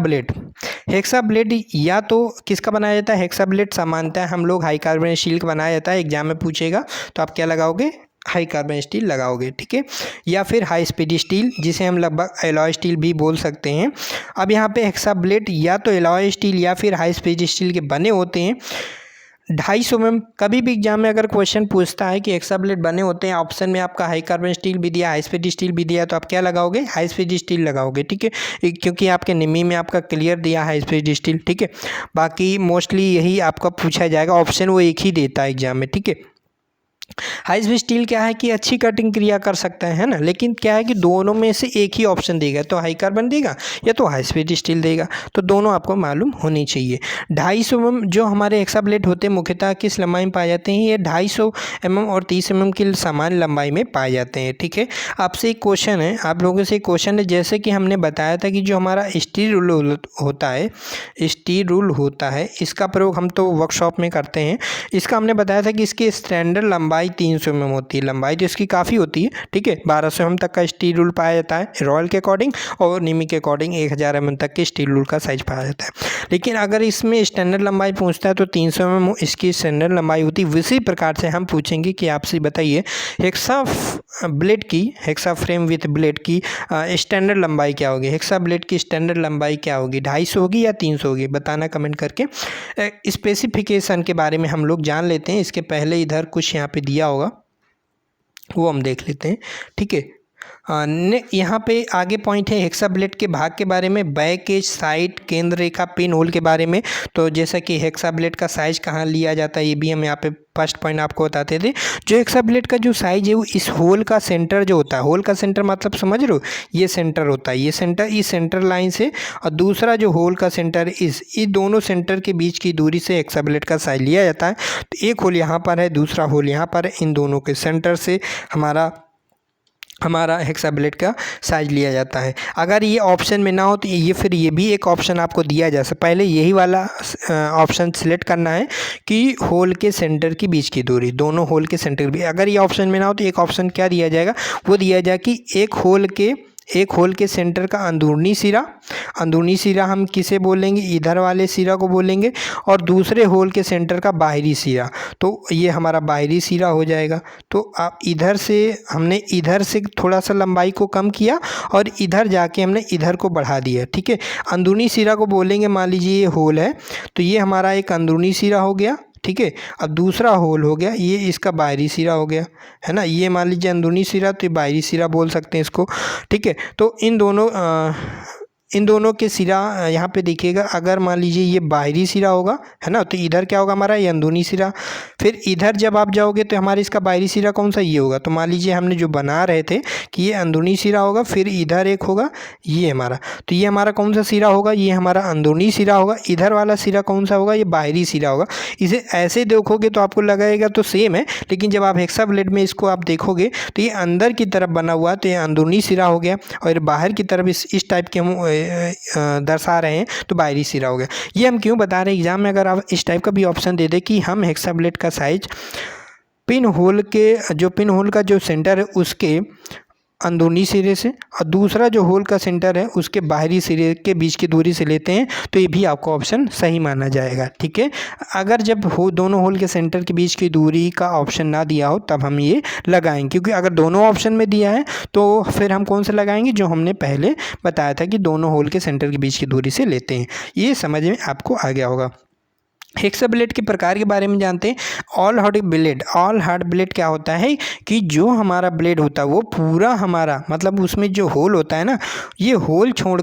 ब्लेड या तो किसका बनाया जाता है? हेक्सा ब्लेड सामान्यतः हम लोग हाई कार्बन स्टील का बनाया जाता है। एग्जाम में पूछेगा तो आप क्या लगाओगे? हाई कार्बन स्टील लगाओगे, ठीक है। या फिर हाई स्पीड स्टील, जिसे हम लगभग एलॉय स्टील भी बोल सकते हैं। अब यहाँ पे हेक्सा ब्लेड या तो एलॉय स्टील या फिर हाई स्पीड स्टील के बने होते हैं। 250 mm, कभी भी एग्जाम में अगर क्वेश्चन पूछता है कि हेक्सा ब्लेड बने होते हैं, ऑप्शन में आपका हाई कार्बन स्टील भी दिया, हाई स्पीड स्टील भी दिया, तो आप क्या लगाओगे? हाई स्पीड स्टील लगाओगे, ठीक है, क्योंकि आपके निमी में आपका क्लियर दिया हाई स्पीड स्टील, ठीक है। बाकी मोस्टली यही आपका पूछा जाएगा, ऑप्शन वो एक ही देता है एग्जाम में, ठीक है। हाई स्पीड स्टील क्या है कि अच्छी कटिंग क्रिया कर सकता है ना, लेकिन क्या है कि दोनों में से एक ही ऑप्शन देगा, तो हाई कार्बन देगा या तो हाई स्पीड स्टील देगा, तो दोनों आपको मालूम होनी चाहिए। 250 mm जो हमारे हेक्सा ब्लेड होते हैं मुख्यतः किस लंबाई में पाए जाते हैं, ये 250 mm और 30 mm की समान लंबाई में पाए जाते हैं। ठीक है, आपसे एक क्वेश्चन है, आप लोगों से एक क्वेश्चन है, जैसे कि हमने बताया था कि जो हमारा स्टील रूल होता है, स्टील रूल होता है, इसका प्रयोग हम तो वर्कशॉप में करते हैं। इसका हमने बताया था कि इसकी स्टैंडर्ड लंबाई 300 mm होती है, लंबाई तो इसकी काफ़ी होती है। ठीक है, 1200 mm तक का स्टील रूल पाया जाता है रॉयल के अकॉर्डिंग, और निमी के अकॉर्डिंग 1000 mm तक के स्टील रूल का साइज पाया जाता है। लेकिन अगर इसमें स्टैंडर्ड लंबाई पूछता है तो 300 mm इसकी स्टैंडर्ड लंबाई होती है। इसी प्रकार से हम पूछेंगे कि आपसे बताइए हेक्सा ब्लेड की, हेक्सा फ्रेम विथ ब्लेड की स्टैंडर्ड लंबाई क्या होगी, हेक्सा ब्लेड की स्टैंडर्ड लंबाई क्या होगी, 250 होगी या 300 होगी, बताना कमेंट करके। स्पेसिफिकेशन के बारे में हम लोग जान लेते हैं, इसके पहले इधर कुछ यहाँ पे दिया होगा वो हम देख लेते हैं। ठीक है, यहाँ पे आगे पॉइंट है हेक्सा ब्लेड के भाग के बारे में, बैक एज, साइड, केंद्र रेखा, पिन होल के बारे में। तो जैसा कि हेक्सा ब्लेड का साइज कहाँ लिया जाता है ये भी हम यहाँ पे फर्स्ट पॉइंट आपको बताते थे। जो हेक्सा ब्लेड का जो साइज है वो इस होल का सेंटर जो होता है, होल का सेंटर मतलब समझ रहे हो, ये सेंटर होता है, ये सेंटर इस सेंटर लाइन से, और दूसरा जो होल का सेंटर इस दोनों सेंटर के बीच की दूरी से हेक्सा ब्लेड का साइज लिया जाता है। तो एक होल यहाँ पर है, दूसरा होल यहाँ पर है, इन दोनों के सेंटर से हमारा हेक्सा ब्लेड का साइज लिया जाता है। अगर ये ऑप्शन में ना हो तो ये फिर ये भी एक ऑप्शन आपको दिया जा सकता, पहले यही वाला ऑप्शन सिलेक्ट करना है कि होल के सेंटर के बीच की दूरी, दोनों होल के सेंटर के बीच। अगर ये ऑप्शन में ना हो तो एक ऑप्शन क्या दिया जाएगा, वो दिया जाए कि एक होल के सेंटर का अंदरूनी सिरा हम किसे बोलेंगे, इधर वाले सिरा को बोलेंगे, और दूसरे होल के सेंटर का बाहरी सिरा, तो ये हमारा बाहरी सिरा हो जाएगा। तो आप हमने इधर से थोड़ा सा लंबाई को कम किया और इधर जाके हमने इधर को बढ़ा दिया। ठीक है, अंदरूनी सिरा को बोलेंगे, मान लीजिए ये होल है तो ये हमारा एक अंदरूनी सिरा हो गया। ठीक है, अब दूसरा होल हो गया, ये इसका बाहरी सिरा हो गया, है ना, ये मान लीजिए अंदरूनी सिरा, तो ये बाहरी सिरा बोल सकते हैं इसको। ठीक है, तो इन दोनों के सिरा यहाँ पे देखिएगा, अगर मान लीजिए ये बाहरी सिरा होगा, है ना, तो इधर क्या होगा हमारा, ये अंदरूनी सिरा। फिर इधर जब आप जाओगे तो हमारे इसका बाहरी सिरा कौन सा, ये होगा। तो मान लीजिए हमने जो बना रहे थे कि ये अंदरूनी सिरा होगा, फिर इधर एक होगा ये हमारा, तो ये हमारा कौन सा सिरा होगा, ये हमारा अंदरूनी सिरा होगा। इधर वाला सिरा कौन सा होगा, ये बाहरी सिरा होगा। इसे ऐसे देखोगे तो आपको लगेगा तो सेम है, लेकिन जब आप हेक्सा ब्लेड में इसको आप देखोगे तो ये अंदर की तरफ बना हुआ, तो ये अंदरूनी सिरा हो गया, और बाहर की तरफ इस टाइप के हम दर्शा रहे हैं तो बाहरी सिरा हो गया। ये हम क्यों बता रहे हैं, एग्जाम में अगर आप इस टाइप का भी ऑप्शन दे दे कि हम हेक्सा ब्लेड का साइज पिन होल का जो सेंटर है उसके अंदरूनी सिरे से और दूसरा जो होल का सेंटर है उसके बाहरी सिरे के बीच की दूरी से लेते हैं, तो ये भी आपको ऑप्शन सही माना जाएगा। ठीक है, अगर जब दोनों होल के सेंटर के बीच की दूरी का ऑप्शन ना दिया हो तब हम ये लगाएंगे, क्योंकि अगर दोनों ऑप्शन में दिया है तो फिर हम कौन सा लगाएंगे, जो हमने पहले बताया था कि दोनों होल के सेंटर के बीच की दूरी से लेते हैं। ये समझ में आपको आ गया होगा। हेक्सा ब्लेड के प्रकार के बारे में जानते हैं। ऑल हार्ड ब्लेड क्या होता है कि जो हमारा ब्लेड होता है वो पूरा हमारा, मतलब उसमें जो होल होता है ना, ये होल छोड़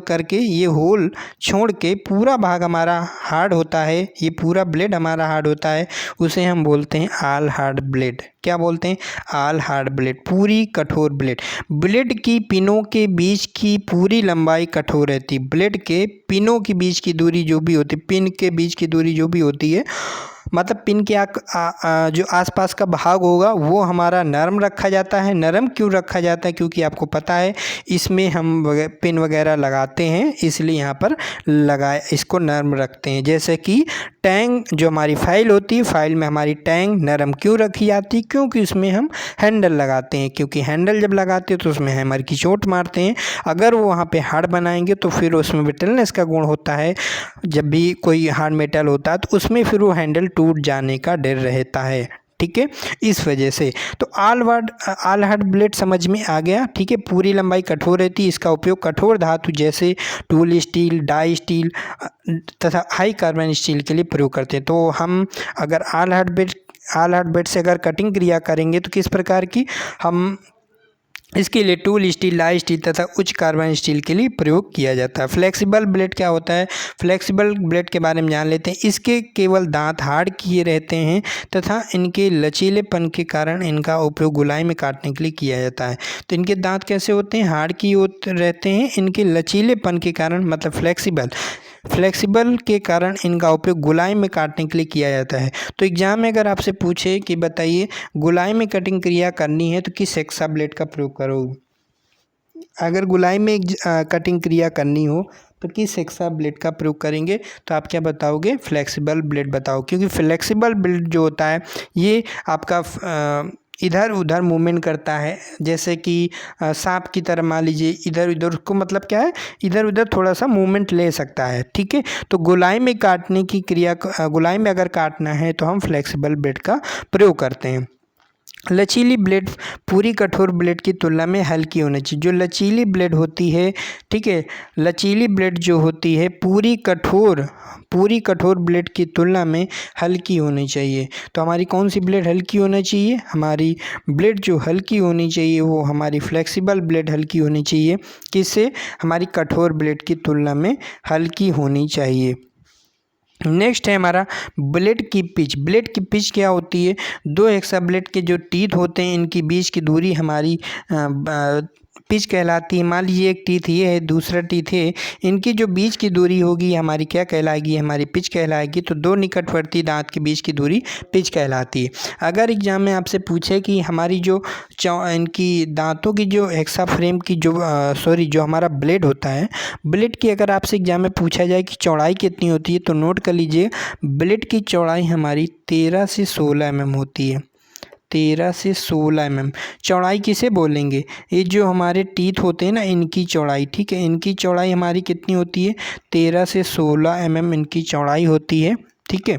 के पूरा भाग हमारा हार्ड होता है, ये पूरा ब्लेड हमारा हार्ड होता है, उसे हम बोलते हैं ऑल हार्ड ब्लेड। क्या बोलते हैं, ऑल हार्ड ब्लेड, पूरी कठोर ब्लेड। ब्लेड की पिनों के बीच की पूरी लंबाई कठोर रहती, ब्लेड के पिनों के बीच की दूरी जो भी होती, पिन के बीच की दूरी जो भी होती है, मतलब पिन के जो आसपास का भाग होगा वो हमारा नरम रखा जाता है। नरम क्यों रखा जाता है, क्योंकि आपको पता है इसमें हम पिन वगैरह लगाते हैं, इसलिए यहाँ पर इसको नरम रखते हैं। जैसे कि टैंग जो हमारी फाइल होती है, फाइल में हमारी टैंग नरम क्यों रखी जाती है, क्योंकि उसमें हम हैंडल लगाते हैं, क्योंकि हैंडल जब लगाते हैं तो उसमें हैमर की चोट मारते हैं। अगर वो वहाँ पे हार्ड बनाएंगे तो फिर उसमें ब्रिटलनेस का गुण होता है, जब भी कोई हार्ड मेटल होता है तो उसमें फिर वो हैंडल टूट जाने का डर रहता है। ठीक है, इस वजह से तो ऑल हार्ड ब्लेड समझ में आ गया। ठीक है, पूरी लंबाई कठोर रहती है, इसका उपयोग कठोर धातु जैसे टूल स्टील, डाई स्टील तथा हाई कार्बन स्टील के लिए प्रयोग करते हैं। तो हम अगर ऑल हार्ड ब्लेड से अगर कटिंग क्रिया करेंगे तो किस प्रकार की, हम इसके लिए टूल स्टील, लाई स्टील तथा उच्च कार्बन स्टील के लिए प्रयोग किया जाता है। फ्लेक्सिबल ब्लेड क्या होता है? फ्लेक्सिबल ब्लेड के बारे में जान लेते हैं। इसके केवल दांत हार्ड किए रहते हैं तथा इनके लचीलेपन के कारण इनका उपयोग गोलाई में काटने के लिए किया जाता है। तो इनके दांत कैसे होते हैं? हार्ड किए रहते हैं। इनके लचीलेपन के कारण मतलब फ्लेक्सिबल के कारण इनका उपयोग गोलाई में काटने के लिए किया जाता है। तो एग्जाम में अगर आपसे पूछे कि बताइए गोलाई में कटिंग क्रिया करनी है तो किस हेक्सा ब्लेड का प्रयोग करोगे? अगर गोलाई में कटिंग क्रिया करनी हो तो किस हेक्सा ब्लेड का प्रयोग करेंगे? तो आप क्या बताओगे? फ्लेक्सिबल ब्लेड बताओ, क्योंकि फ्लेक्सिबल ब्लेड जो होता है ये आपका इधर उधर मूवमेंट करता है, जैसे कि सांप की तरह मान लीजिए इधर उधर को मतलब क्या है, इधर उधर थोड़ा सा मूवमेंट ले सकता है। ठीक है, तो गोलाई में काटने की क्रिया, गोलाई में अगर काटना है तो हम फ्लेक्सिबल ब्लेड का प्रयोग करते हैं। लचीली ब्लेड पूरी कठोर ब्लेड की तुलना में हल्की होनी चाहिए। जो लचीली ब्लेड होती है, ठीक है, लचीली ब्लेड जो होती है पूरी कठोर ब्लेड की तुलना में हल्की होनी चाहिए। तो हमारी कौन सी ब्लेड हल्की होना चाहिए? हमारी ब्लेड जो हल्की होनी चाहिए वो हमारी फ्लेक्सिबल ब्लेड हल्की होनी चाहिए। किससे? हमारी कठोर ब्लेड की तुलना में हल्की होनी चाहिए। नेक्स्ट है हमारा ब्लेड की पिच। ब्लेड की पिच क्या होती है? दो हेक्सा ब्लेड के जो टीथ होते हैं इनकी बीच की दूरी हमारी पिच कहलाती है। मान लीजिए एक टीथ ये है, दूसरा टीथ है, इनकी जो बीच की दूरी होगी हमारी क्या कहलाएगी? हमारी पिच कहलाएगी। तो दो निकटवर्ती दांत के बीच की दूरी पिच कहलाती है। अगर एग्जाम में आपसे पूछे कि हमारी जो इनकी दांतों की जो हेक्सा फ्रेम की जो जो हमारा ब्लेड होता है, ब्लेड की अगर आपसे एग्जाम में पूछा जाए कि चौड़ाई कितनी होती है, तो नोट कर लीजिए ब्लेड की चौड़ाई हमारी 13 से 16 mm होती है। 13 से 16 mm चौड़ाई किसे बोलेंगे? ये जो हमारे टीथ होते हैं ना इनकी चौड़ाई, ठीक है, इनकी चौड़ाई हमारी कितनी होती है? 13 से 16 mm इनकी चौड़ाई होती है। ठीक है,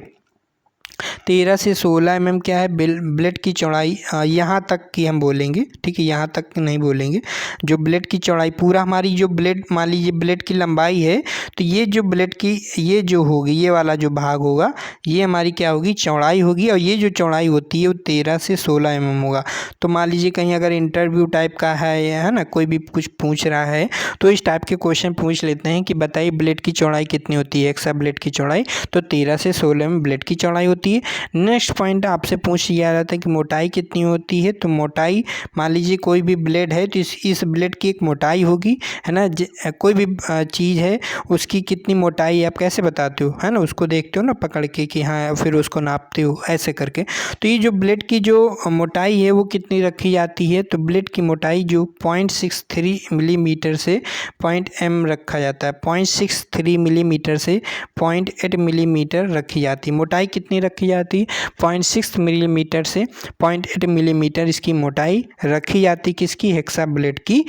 13 से 16 mm क्या है? ब्लेड की चौड़ाई यहाँ तक की हम बोलेंगे। ठीक है, यहाँ तक नहीं बोलेंगे। जो ब्लेड की चौड़ाई पूरा हमारी जो ब्लेड, मान लीजिए ब्लेड की लंबाई है, तो ये जो ब्लेड की ये जो होगी, ये वाला जो भाग होगा ये हमारी क्या होगी? चौड़ाई होगी। और ये जो चौड़ाई होती है वो 13 से 16 mm होगा। तो मान लीजिए कहीं अगर इंटरव्यू टाइप का है ना, कोई भी कुछ पूछ रहा है तो इस टाइप के क्वेश्चन पूछ लेते हैं कि बताइए ब्लेड की चौड़ाई कितनी होती है? हेक्सा ब्लेड की चौड़ाई तो 13 से 16 mm ब्लेड की चौड़ाई होती है। नेक्स्ट पॉइंट आपसे पूछ लिया जाता है कि मोटाई कितनी होती है? तो मोटाई, मान लीजिए कोई भी ब्लेड है तो इस ब्लेड की एक मोटाई होगी, है ना। कोई भी चीज़ है उसकी कितनी मोटाई आप कैसे बताते हो, है ना, उसको देखते हो ना पकड़ के कि हाँ, फिर उसको नापते हो ऐसे करके। तो ये जो ब्लेड की जो मोटाई है वो कितनी रखी जाती है? तो ब्लेड की मोटाई जो 0.63 मिलीमीटर से 0.m रखा जाता है। 0.63 मिलीमीटर से 0.8 मिलीमीटर रखी जाती है। मोटाई कितनी रखी जाती है? 0.6 मिलीमीटर से 0.8 मिलीमीटर इसकी मोटाई रखी जाती। किसकी? हेक्सा ब्लेड की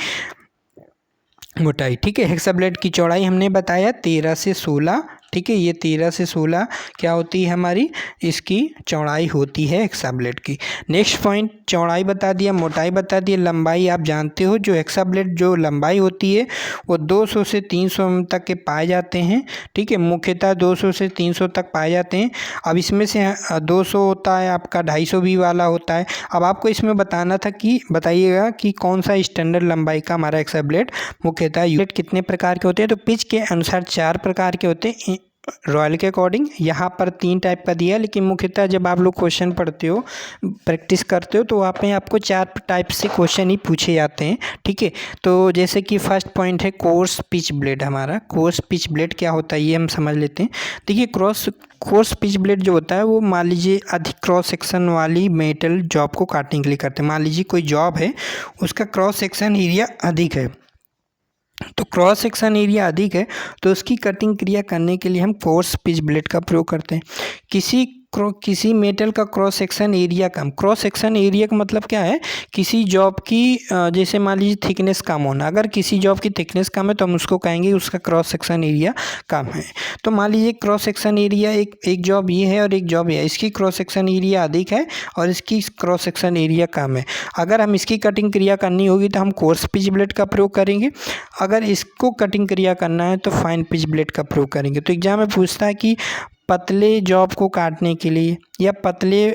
मोटाई। ठीक है, हेक्सा ब्लेड की चौड़ाई हमने बताया 13 से 16। ठीक है, ये 13 से 16 क्या होती है हमारी? इसकी चौड़ाई होती है हेक्सा ब्लेड की। नेक्स्ट पॉइंट, चौड़ाई बता दिया, मोटाई बता दिया, लंबाई आप जानते हो। जो हेक्सा ब्लेड जो लंबाई होती है वो 200 से 300 mm तक के पाए जाते हैं। ठीक है, मुख्यतः 200 से 300 तक पाए जाते हैं। अब इसमें से 200 होता है आपका, 250 भी वाला होता है। अब आपको इसमें बताना था कि बताइएगा कि कौन सा स्टैंडर्ड लंबाई का हमारा हेक्सा ब्लेड मुख्यतः ब्लेड कितने प्रकार के होते हैं? तो पिच के अनुसार 4 प्रकार के होते हैं। रॉयल के अकॉर्डिंग यहाँ पर 3 टाइप का दिया है, लेकिन मुख्यतः जब आप लोग क्वेश्चन पढ़ते हो, प्रैक्टिस करते हो, तो वहाँ पे आपको 4 टाइप से क्वेश्चन ही पूछे जाते हैं। ठीक है, तो जैसे कि फर्स्ट पॉइंट है कोर्स पिच ब्लेड। हमारा कोर्स पिच ब्लेड क्या होता है ये हम समझ लेते हैं। देखिए कोर्स पिच ब्लेड जो होता है वो मान लीजिए अधिक क्रॉस सेक्शन वाली मेटल जॉब को काटने के लिए करते हैं। मान लीजिए कोई जॉब है, उसका क्रॉस सेक्शन एरिया अधिक है, तो क्रॉस सेक्शन एरिया अधिक है तो उसकी कटिंग क्रिया करने के लिए हम कोर्स पिच ब्लेड का प्रयोग करते हैं। किसी मेटल का क्रॉस सेक्शन एरिया कम, क्रॉस सेक्शन एरिया का मतलब क्या है? किसी जॉब की जैसे मान लीजिए थिकनेस कम होना, अगर किसी जॉब की थिकनेस कम है तो हम उसको कहेंगे उसका क्रॉस सेक्शन एरिया कम है। तो मान लीजिए क्रॉस सेक्शन एरिया एक जॉब ये है और एक जॉब ये है, इसकी क्रॉस सेक्शन एरिया अधिक है और इसकी क्रॉस सेक्शन एरिया कम है। अगर हम इसकी कटिंग क्रिया करनी होगी तो हम कोर्स पिच ब्लेड का प्रयोग करेंगे। अगर इसको कटिंग क्रिया करना है तो फाइन पिच ब्लेड का प्रयोग करेंगे। तो एग्जाम में पूछता है कि पतले जॉब को काटने के लिए या पतले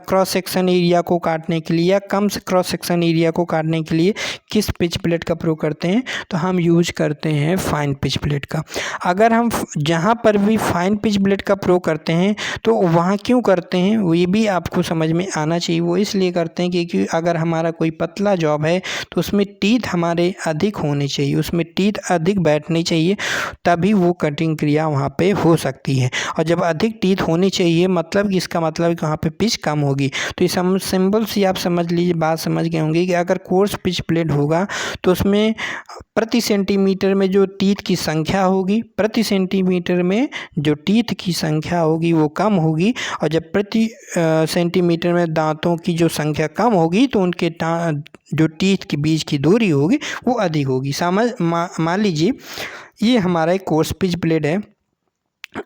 क्रॉस सेक्शन एरिया को काटने के लिए या कम क्रॉस सेक्शन एरिया को काटने के लिए किस पिच प्लेट का प्रयोग करते हैं? तो हम यूज करते हैं फाइन पिच प्लेट का। अगर हम जहाँ पर भी फाइन पिच प्लेट का प्रयोग करते हैं तो वहाँ क्यों करते हैं वो ये भी आपको समझ में आना चाहिए। वो इसलिए करते हैं क्योंकि अगर हमारा कोई पतला जॉब है तो उसमें टीथ हमारे अधिक होने चाहिए, उसमें टीथ अधिक बैठनी चाहिए, तभी वो कटिंग क्रिया वहाँ पे हो सकती है। और जब अधिक टीथ होनी चाहिए मतलब कि इसका मतलब है कि वहाँ पे पिच कम होगी। तो इस सिंबल से आप समझ लीजिए, बात समझ गए होंगे कि अगर कोर्स पिच प्लेट होगा तो उसमें प्रति सेंटीमीटर में जो टीथ की संख्या होगी, प्रति सेंटीमीटर में जो टीथ की संख्या होगी वो कम होगी, और जब प्रति सेंटीमीटर में दांतों की जो संख्या कम होगी तो उनके जो टीथ के बीच की दूरी होगी वो अधिक होगी। मान लीजिए ये हमारा एक कोर्स पिच प्लेट है,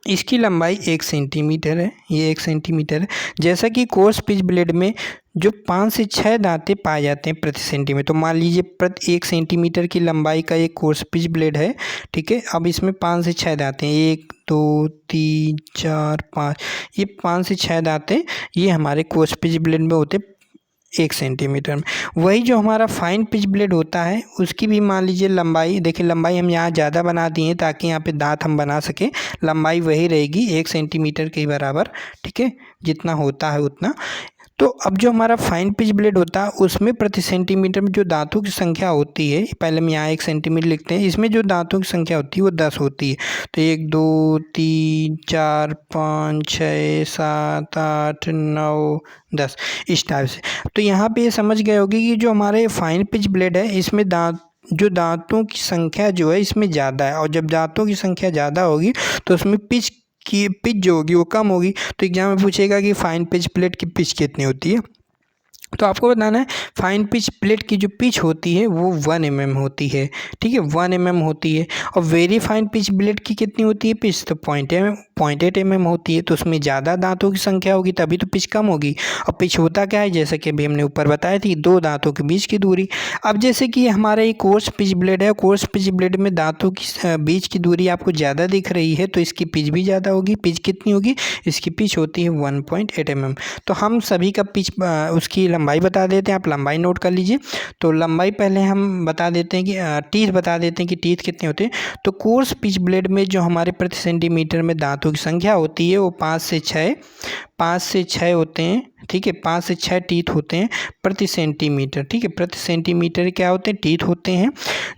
इसकी लंबाई 1 सेंटीमीटर है, ये 1 सेंटीमीटर है। जैसा कि कोर्स पिच ब्लेड में जो 5 से 6 दांतें पाए जाते हैं प्रति सेंटीमीटर, तो मान लीजिए प्रति 1 सेंटीमीटर की लंबाई का एक कोर्स पिच ब्लेड है, ठीक है। अब इसमें 5 से 6 दांतें, 1 2 3 4 5, ये 5 से 6 दांतें ये हमारे कोर्स पिच ब्लेड में होते 1 सेंटीमीटर में। वही जो हमारा फाइन पिच ब्लेड होता है उसकी भी मान लीजिए लंबाई, देखिए लंबाई हम यहाँ ज़्यादा बना दिए हैं ताकि यहाँ पे दांत हम बना सकें। लंबाई वही रहेगी 1 सेंटीमीटर के बराबर, ठीक है, जितना होता है उतना। तो अब जो हमारा फाइन पिच ब्लेड होता है उसमें प्रति सेंटीमीटर में जो दांतों की संख्या होती है, पहले हम यहाँ 1 सेंटीमीटर लिखते हैं, इसमें जो दांतों की संख्या होती है वो 10 होती है। तो 1 2 3 4 5 6 7 8 9 10 इस टाइप से। तो यहाँ पे ये समझ गए होगी कि जो हमारे फाइन पिच ब्लेड है इसमें दांतों की संख्या जो है इसमें ज़्यादा है, और जब दांतों की संख्या ज़्यादा होगी तो उसमें पिच जो होगी वो कम होगी। तो एग्जाम में पूछेगा कि फाइन पिच प्लेट की पिच कितनी होती है, तो आपको बताना है फाइन पिच प्लेट की जो पिच होती है वो 1 mm होती है, ठीक है, 1 mm होती है। और वेरी फाइन पिच ब्लेड की कितनी होती है पिच, तो 0.8 mm होती है। तो उसमें ज़्यादा दांतों की संख्या होगी तभी तो पिच कम होगी। और पिच होता क्या है, जैसे कि अभी हमने ऊपर बताया थी, 2 दांतों के बीच की दूरी। अब जैसे कि हमारा एक कोर्स पिच ब्लेड है, कोर्स पिच ब्लेड में दांतों की बीच की दूरी आपको ज़्यादा दिख रही है तो इसकी पिच भी ज़्यादा होगी। पिच कितनी होगी, इसकी पिच होती है 1.8 mm। तो हम सभी का पिच उसकी लंबाई बता देते हैं, आप लंबाई नोट कर लीजिए। तो लंबाई पहले हम बता देते हैं कि टीथ बता देते हैं कि टीथ कितने होते हैं। तो कोर्स पिच ब्लेड में जो हमारे प्रति सेंटीमीटर में दांतों की संख्या होती है वो 5 से 6 होते हैं, ठीक है, 5 से 6 टीथ होते हैं प्रति सेंटीमीटर, ठीक है। प्रति सेंटीमीटर क्या होते हैं, टीथ होते हैं।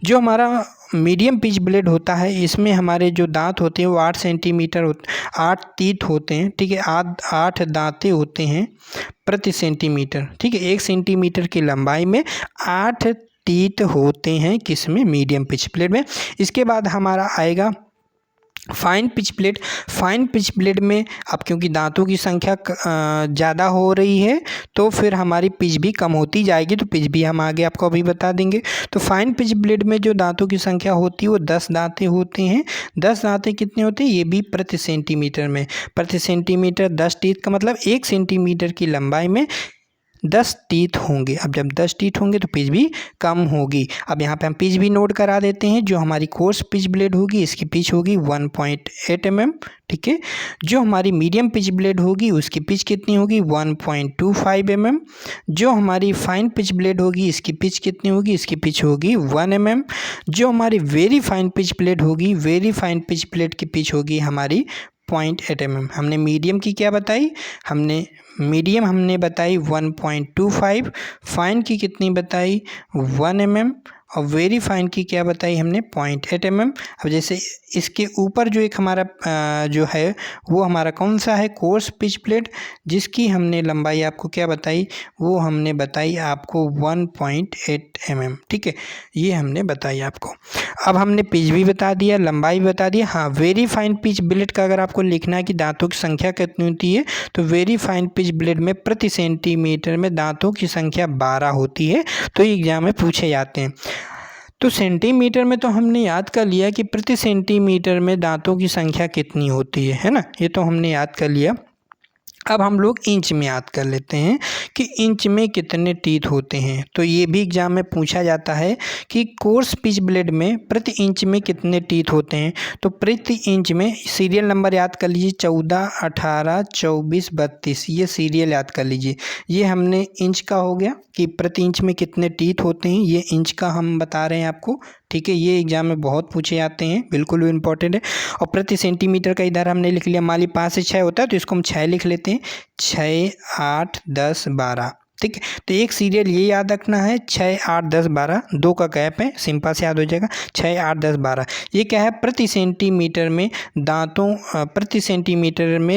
जो हमारा मीडियम पिच ब्लेड होता है इसमें हमारे जो दांत होते हैं वो 8 सेंटीमीटर 8 टीथ होते हैं, ठीक है, 8 दांतें होते हैं प्रति सेंटीमीटर, ठीक है। 1 सेंटीमीटर की लंबाई में 8 टीथ होते हैं किसमें, मीडियम पिच ब्लेड में। इसके बाद हमारा आएगा fine pitch blade. Fine pitch blade में अब क्योंकि दांतों की संख्या ज़्यादा हो रही है तो फिर हमारी पिच भी कम होती जाएगी, तो पिच भी हम आगे आपको अभी बता देंगे। तो फाइन पिच ब्लेड में जो दांतों की संख्या होती है वो 10 दांतें होती हैं। 10 दांतें कितने होते हैं, ये भी प्रति सेंटीमीटर में। प्रति सेंटीमीटर 10 टीथ का मतलब 1 सेंटीमीटर की लंबाई में 10 टीथ होंगे। अब जब 10 टीथ होंगे तो पिच भी कम होगी। अब यहाँ पे हम पिच भी नोट करा देते हैं। जो हमारी कोर्स पिच ब्लेड होगी इसकी पिच होगी 1.8 mm, ठीक है। जो हमारी मीडियम पिच ब्लेड होगी उसकी पिच कितनी होगी, 1.25 mm। जो हमारी फाइन पिच ब्लेड होगी इसकी पिच कितनी होगी, इसकी पिच होगी 1 mm। जो हमारी वेरी फाइन पिच ब्लेड होगी, वेरी फाइन पिच ब्लेड की पिच होगी हमारी 0.8 mm। हमने मीडियम की क्या बताई, मीडियम हमने बताई 1.25, फाइन की कितनी बताई 1 mm, और वेरी फाइन की क्या बताई हमने 0.8 mm। अब जैसे इसके ऊपर जो एक हमारा जो है वो हमारा कौन सा है, कोर्स पिच ब्लेड, जिसकी हमने लंबाई आपको क्या बताई, वो हमने बताई आपको 1.8 mm, ठीक है, ये हमने बताई आपको। अब हमने पिच भी बता दिया, लंबाई भी बता दिया। हाँ, वेरी फाइन पिच ब्लेड का अगर आपको लिखना है कि दांतों की संख्या कितनी होती है तो वेरी फाइन पिच ब्लेड में प्रति सेंटीमीटर में दांतों की संख्या 12 होती है। तो ये एग्जाम में पूछे जाते हैं। तो सेंटीमीटर में तो हमने याद कर लिया कि प्रति सेंटीमीटर में दांतों की संख्या कितनी होती है ना, ये तो हमने याद कर लिया। अब हम लोग इंच में याद कर लेते हैं कि इंच में कितने टीथ होते हैं। तो ये भी एग्जाम में पूछा जाता है कि कोर्स पिच ब्लेड में प्रति इंच में कितने टीथ होते हैं। तो प्रति इंच में सीरियल नंबर याद कर लीजिए 14, 18, 24, 32, ये सीरियल याद कर लीजिए। ये हमने इंच का हो गया कि प्रति इंच में कितने टीथ होते हैं, ये इंच का हम बता रहे हैं आपको। ठीक है, ये एग्जाम में बहुत पूछे जाते हैं, बिल्कुल भी इंपॉर्टेंट है। और प्रति सेंटीमीटर का इधर हमने लिख लिया, मान ली 5 से 6 होता है तो इसको हम 6 लिख लेते हैं, 6, 8, 10, 12। ठीक है, तो एक सीरियल ये याद रखना है 6, 8, 10, 12, 2 का गैप है, सिंपल से याद हो जाएगा 6, 8, 10, 12। ये क्या है, प्रति सेंटीमीटर में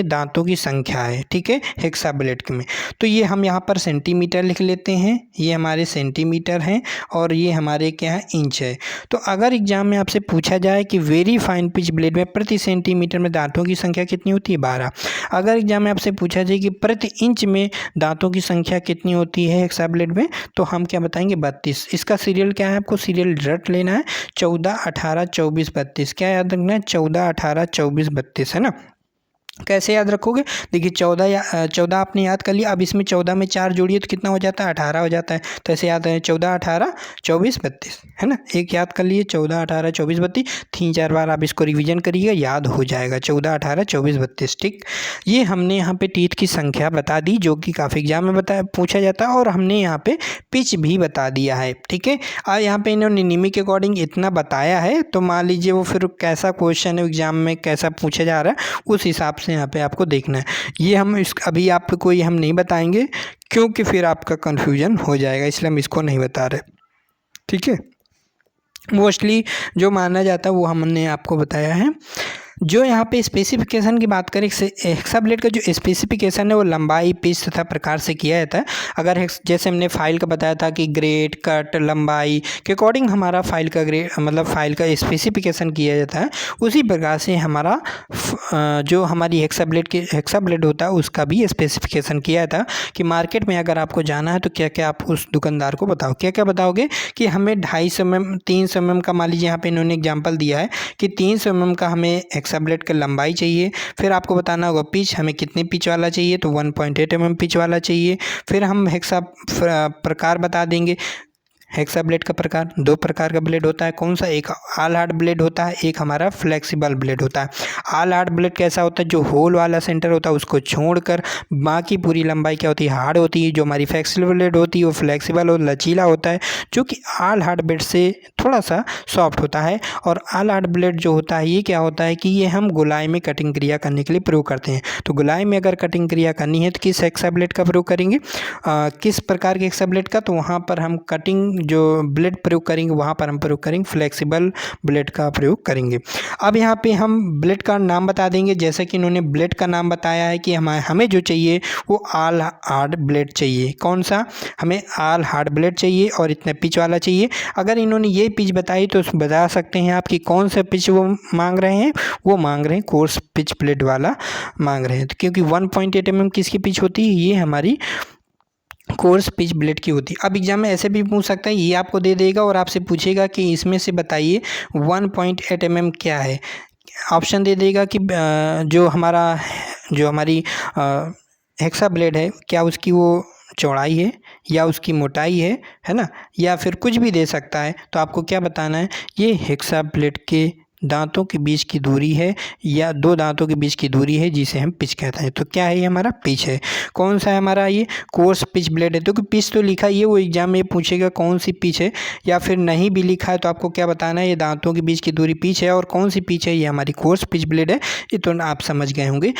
दांतों की संख्या है। ठीक है, हेक्साब्लेड में। तो ये हम यहाँ पर सेंटीमीटर लिख लेते हैं, ये हमारे सेंटीमीटर हैं और ये हमारे क्या है, इंच है। तो अगर एग्जाम में आपसे पूछा जाए कि वेरी फाइन पिच ब्लेड में प्रति सेंटीमीटर में दांतों की संख्या कितनी होती है, 12। अगर एग्जाम में आपसे पूछा जाए कि प्रति इंच में दांतों की संख्या कितनी होती है हेक्साब्लेड में, तो हम क्या बताएंगे, 32। इसका सीरियल क्या है, आपको सीरियल रट लेना है, 14, 18, 24, 32। क्या याद रखना है, 14, 18, 24, 32, है ना। कैसे याद रखोगे, देखिए 14 आपने याद कर लिया। अब इसमें 14 में 4 जोड़िए तो कितना हो जाता है, 18 हो जाता है। तो ऐसे याद है 14, 18, 24, 32, है ना। एक याद कर लिए 14, 18, 24, 32, 3-4 बार आप इसको रिवीजन करिएगा, याद हो जाएगा 14, 18, 24, 32। ठीक, ये हमने यहाँ पे टीथ की संख्या बता दी जो कि काफ़ी एग्जाम में पूछा जाता है, और हमने यहाँ पे पिच भी बता दिया है। ठीक है, और यहाँ पे इन्होंने निमी के अकॉर्डिंग इतना बताया है, तो मान लीजिए वो फिर कैसा क्वेश्चन है एग्जाम में, कैसा पूछा जा रहा है, उस हिसाब से यहाँ पे आपको देखना है। ये हम अभी आपको ये हम नहीं बताएंगे क्योंकि फिर आपका कन्फ्यूजन हो जाएगा, इसलिए हम इसको नहीं बता रहे। ठीक है, मोस्टली जो माना जाता है वो हमने आपको बताया है। जो यहाँ पे स्पेसिफिकेशन की बात करें, हेक्साब्लेड का जो स्पेसिफिकेशन है वो लंबाई, पिच तथा प्रकार से किया जाता है। अगर जैसे हमने फाइल का बताया था कि ग्रेड, कट, लंबाई के अकॉर्डिंग हमारा फाइल का ग्रेड मतलब फाइल का स्पेसिफिकेशन किया जाता है, उसी प्रकार से हमारा जो हमारी हेक्साब्लेड होता है उसका भी स्पेसिफिकेशन किया था कि मार्केट में अगर आपको जाना है तो क्या क्या आप उस दुकानदार को बताओ। क्या क्या बताओगे कि हमें 250 mm, 300 mm का, मान लीजिए यहाँ पे इन्होंने एग्जाम्पल दिया है कि 300 mm का हमें हेक्साब्लेड का लंबाई चाहिए। फिर आपको बताना होगा पिच, हमें कितने पिच वाला चाहिए, तो 1.8 mm पिच वाला चाहिए। फिर हम प्रकार बता देंगे। हेक्साब्लेड का प्रकार, 2 प्रकार का ब्लेड होता है, कौन सा, एक ऑल हार्ड ब्लेड होता है, एक हमारा फ्लेक्सिबल ब्लेड होता है। ऑल हार्ड ब्लेड कैसा होता है, जो होल वाला सेंटर होता है उसको छोड़कर बाकी पूरी लंबाई क्या होती है, हार्ड होती है। जो हमारी फ्लेक्सिबल ब्लेड होती है वो फ्लेक्सिबल और लचीला होता है, जो कि ऑल हार्ड ब्लेड से थोड़ा सा सॉफ्ट होता है। और ऑल हार्ड ब्लेड जो होता है ये क्या होता है कि ये हम गोलाई में कटिंग क्रिया करने के लिए प्रयोग करते हैं। तो गोलाई में अगर कटिंग क्रिया करनी है तो किस हेक्साब्लेड का प्रयोग करेंगे, किस प्रकार के हेक्साब्लेड का, तो वहाँ पर हम कटिंग जो ब्लेड प्रयोग करेंगे वहाँ पर हम प्रयोग करेंगे फ्लेक्सिबल ब्लेड का प्रयोग करेंगे। अब यहाँ पे हम ब्लेड का नाम बता देंगे, जैसे कि इन्होंने ब्लेड का नाम बताया है कि हमें जो चाहिए वो ऑल हार्ड ब्लेड चाहिए। कौन सा, हमें ऑल हार्ड ब्लेड चाहिए और इतना पिच वाला चाहिए। अगर इन्होंने ये पिच बताई तो बता सकते हैं आप कि कौन सा पिच वो मांग रहे हैं, वो मांग रहे हैं कोर्स पिच ब्लेड वाला मांग रहे हैं। तो क्योंकि 1.8 mm किसकी पिच होती है, ये हमारी कोर्स पिच ब्लेड की होती है। अब एग्जाम में ऐसे भी पूछ सकता है, ये आपको दे देगा और आपसे पूछेगा कि इसमें से बताइए 1.8 mm क्या है। ऑप्शन दे देगा कि जो हमारी हेक्साब्लेड है, क्या उसकी वो चौड़ाई है या उसकी मोटाई है ना, या फिर कुछ भी दे सकता है। तो आपको क्या बताना है, ये हेक्साब्लेड के दांतों के बीच की दूरी है या 2 दांतों के बीच की दूरी है, जिसे हम पिच कहते हैं। तो क्या है, ये हमारा पिच है। कौन सा है हमारा, ये कोर्स पिच ब्लेड है। तो कि पिच तो लिखा ये वो एग्जाम में पूछेगा कौन सी पिच है, या फिर नहीं भी लिखा है तो आपको क्या बताना है, ये दांतों के बीच की दूरी पिच है और कौन सी पिच है, ये हमारी कोर्स पिच ब्लेड है। ये तो आप समझ गए होंगे।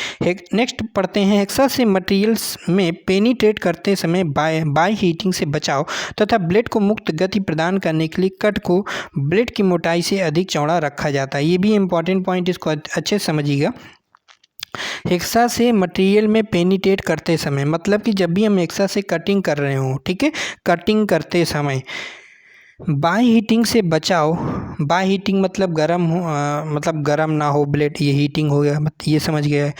नेक्स्ट पढ़ते हैं, हेक्सा से मटेरियल्स में पेनिट्रेट करते समय बाय हीटिंग से बचाव तथा ब्लेड को मुक्त गति प्रदान करने के लिए कट को ब्लेड की मोटाई से अधिक चौड़ा रखा जाता है। ये भी इंपॉर्टेंट पॉइंट, इसको अच्छे से समझिएगा। हेक्सा से मटेरियल में पेनिट्रेट करते समय मतलब कि जब भी हम हेक्सा से कटिंग कर रहे हो, ठीक है, कटिंग करते समय बाय हीटिंग से बचाओ। बाय हीटिंग मतलब गर्म हो, मतलब गर्म ना हो ब्लेड, ये हीटिंग हो गया, ये समझ गया।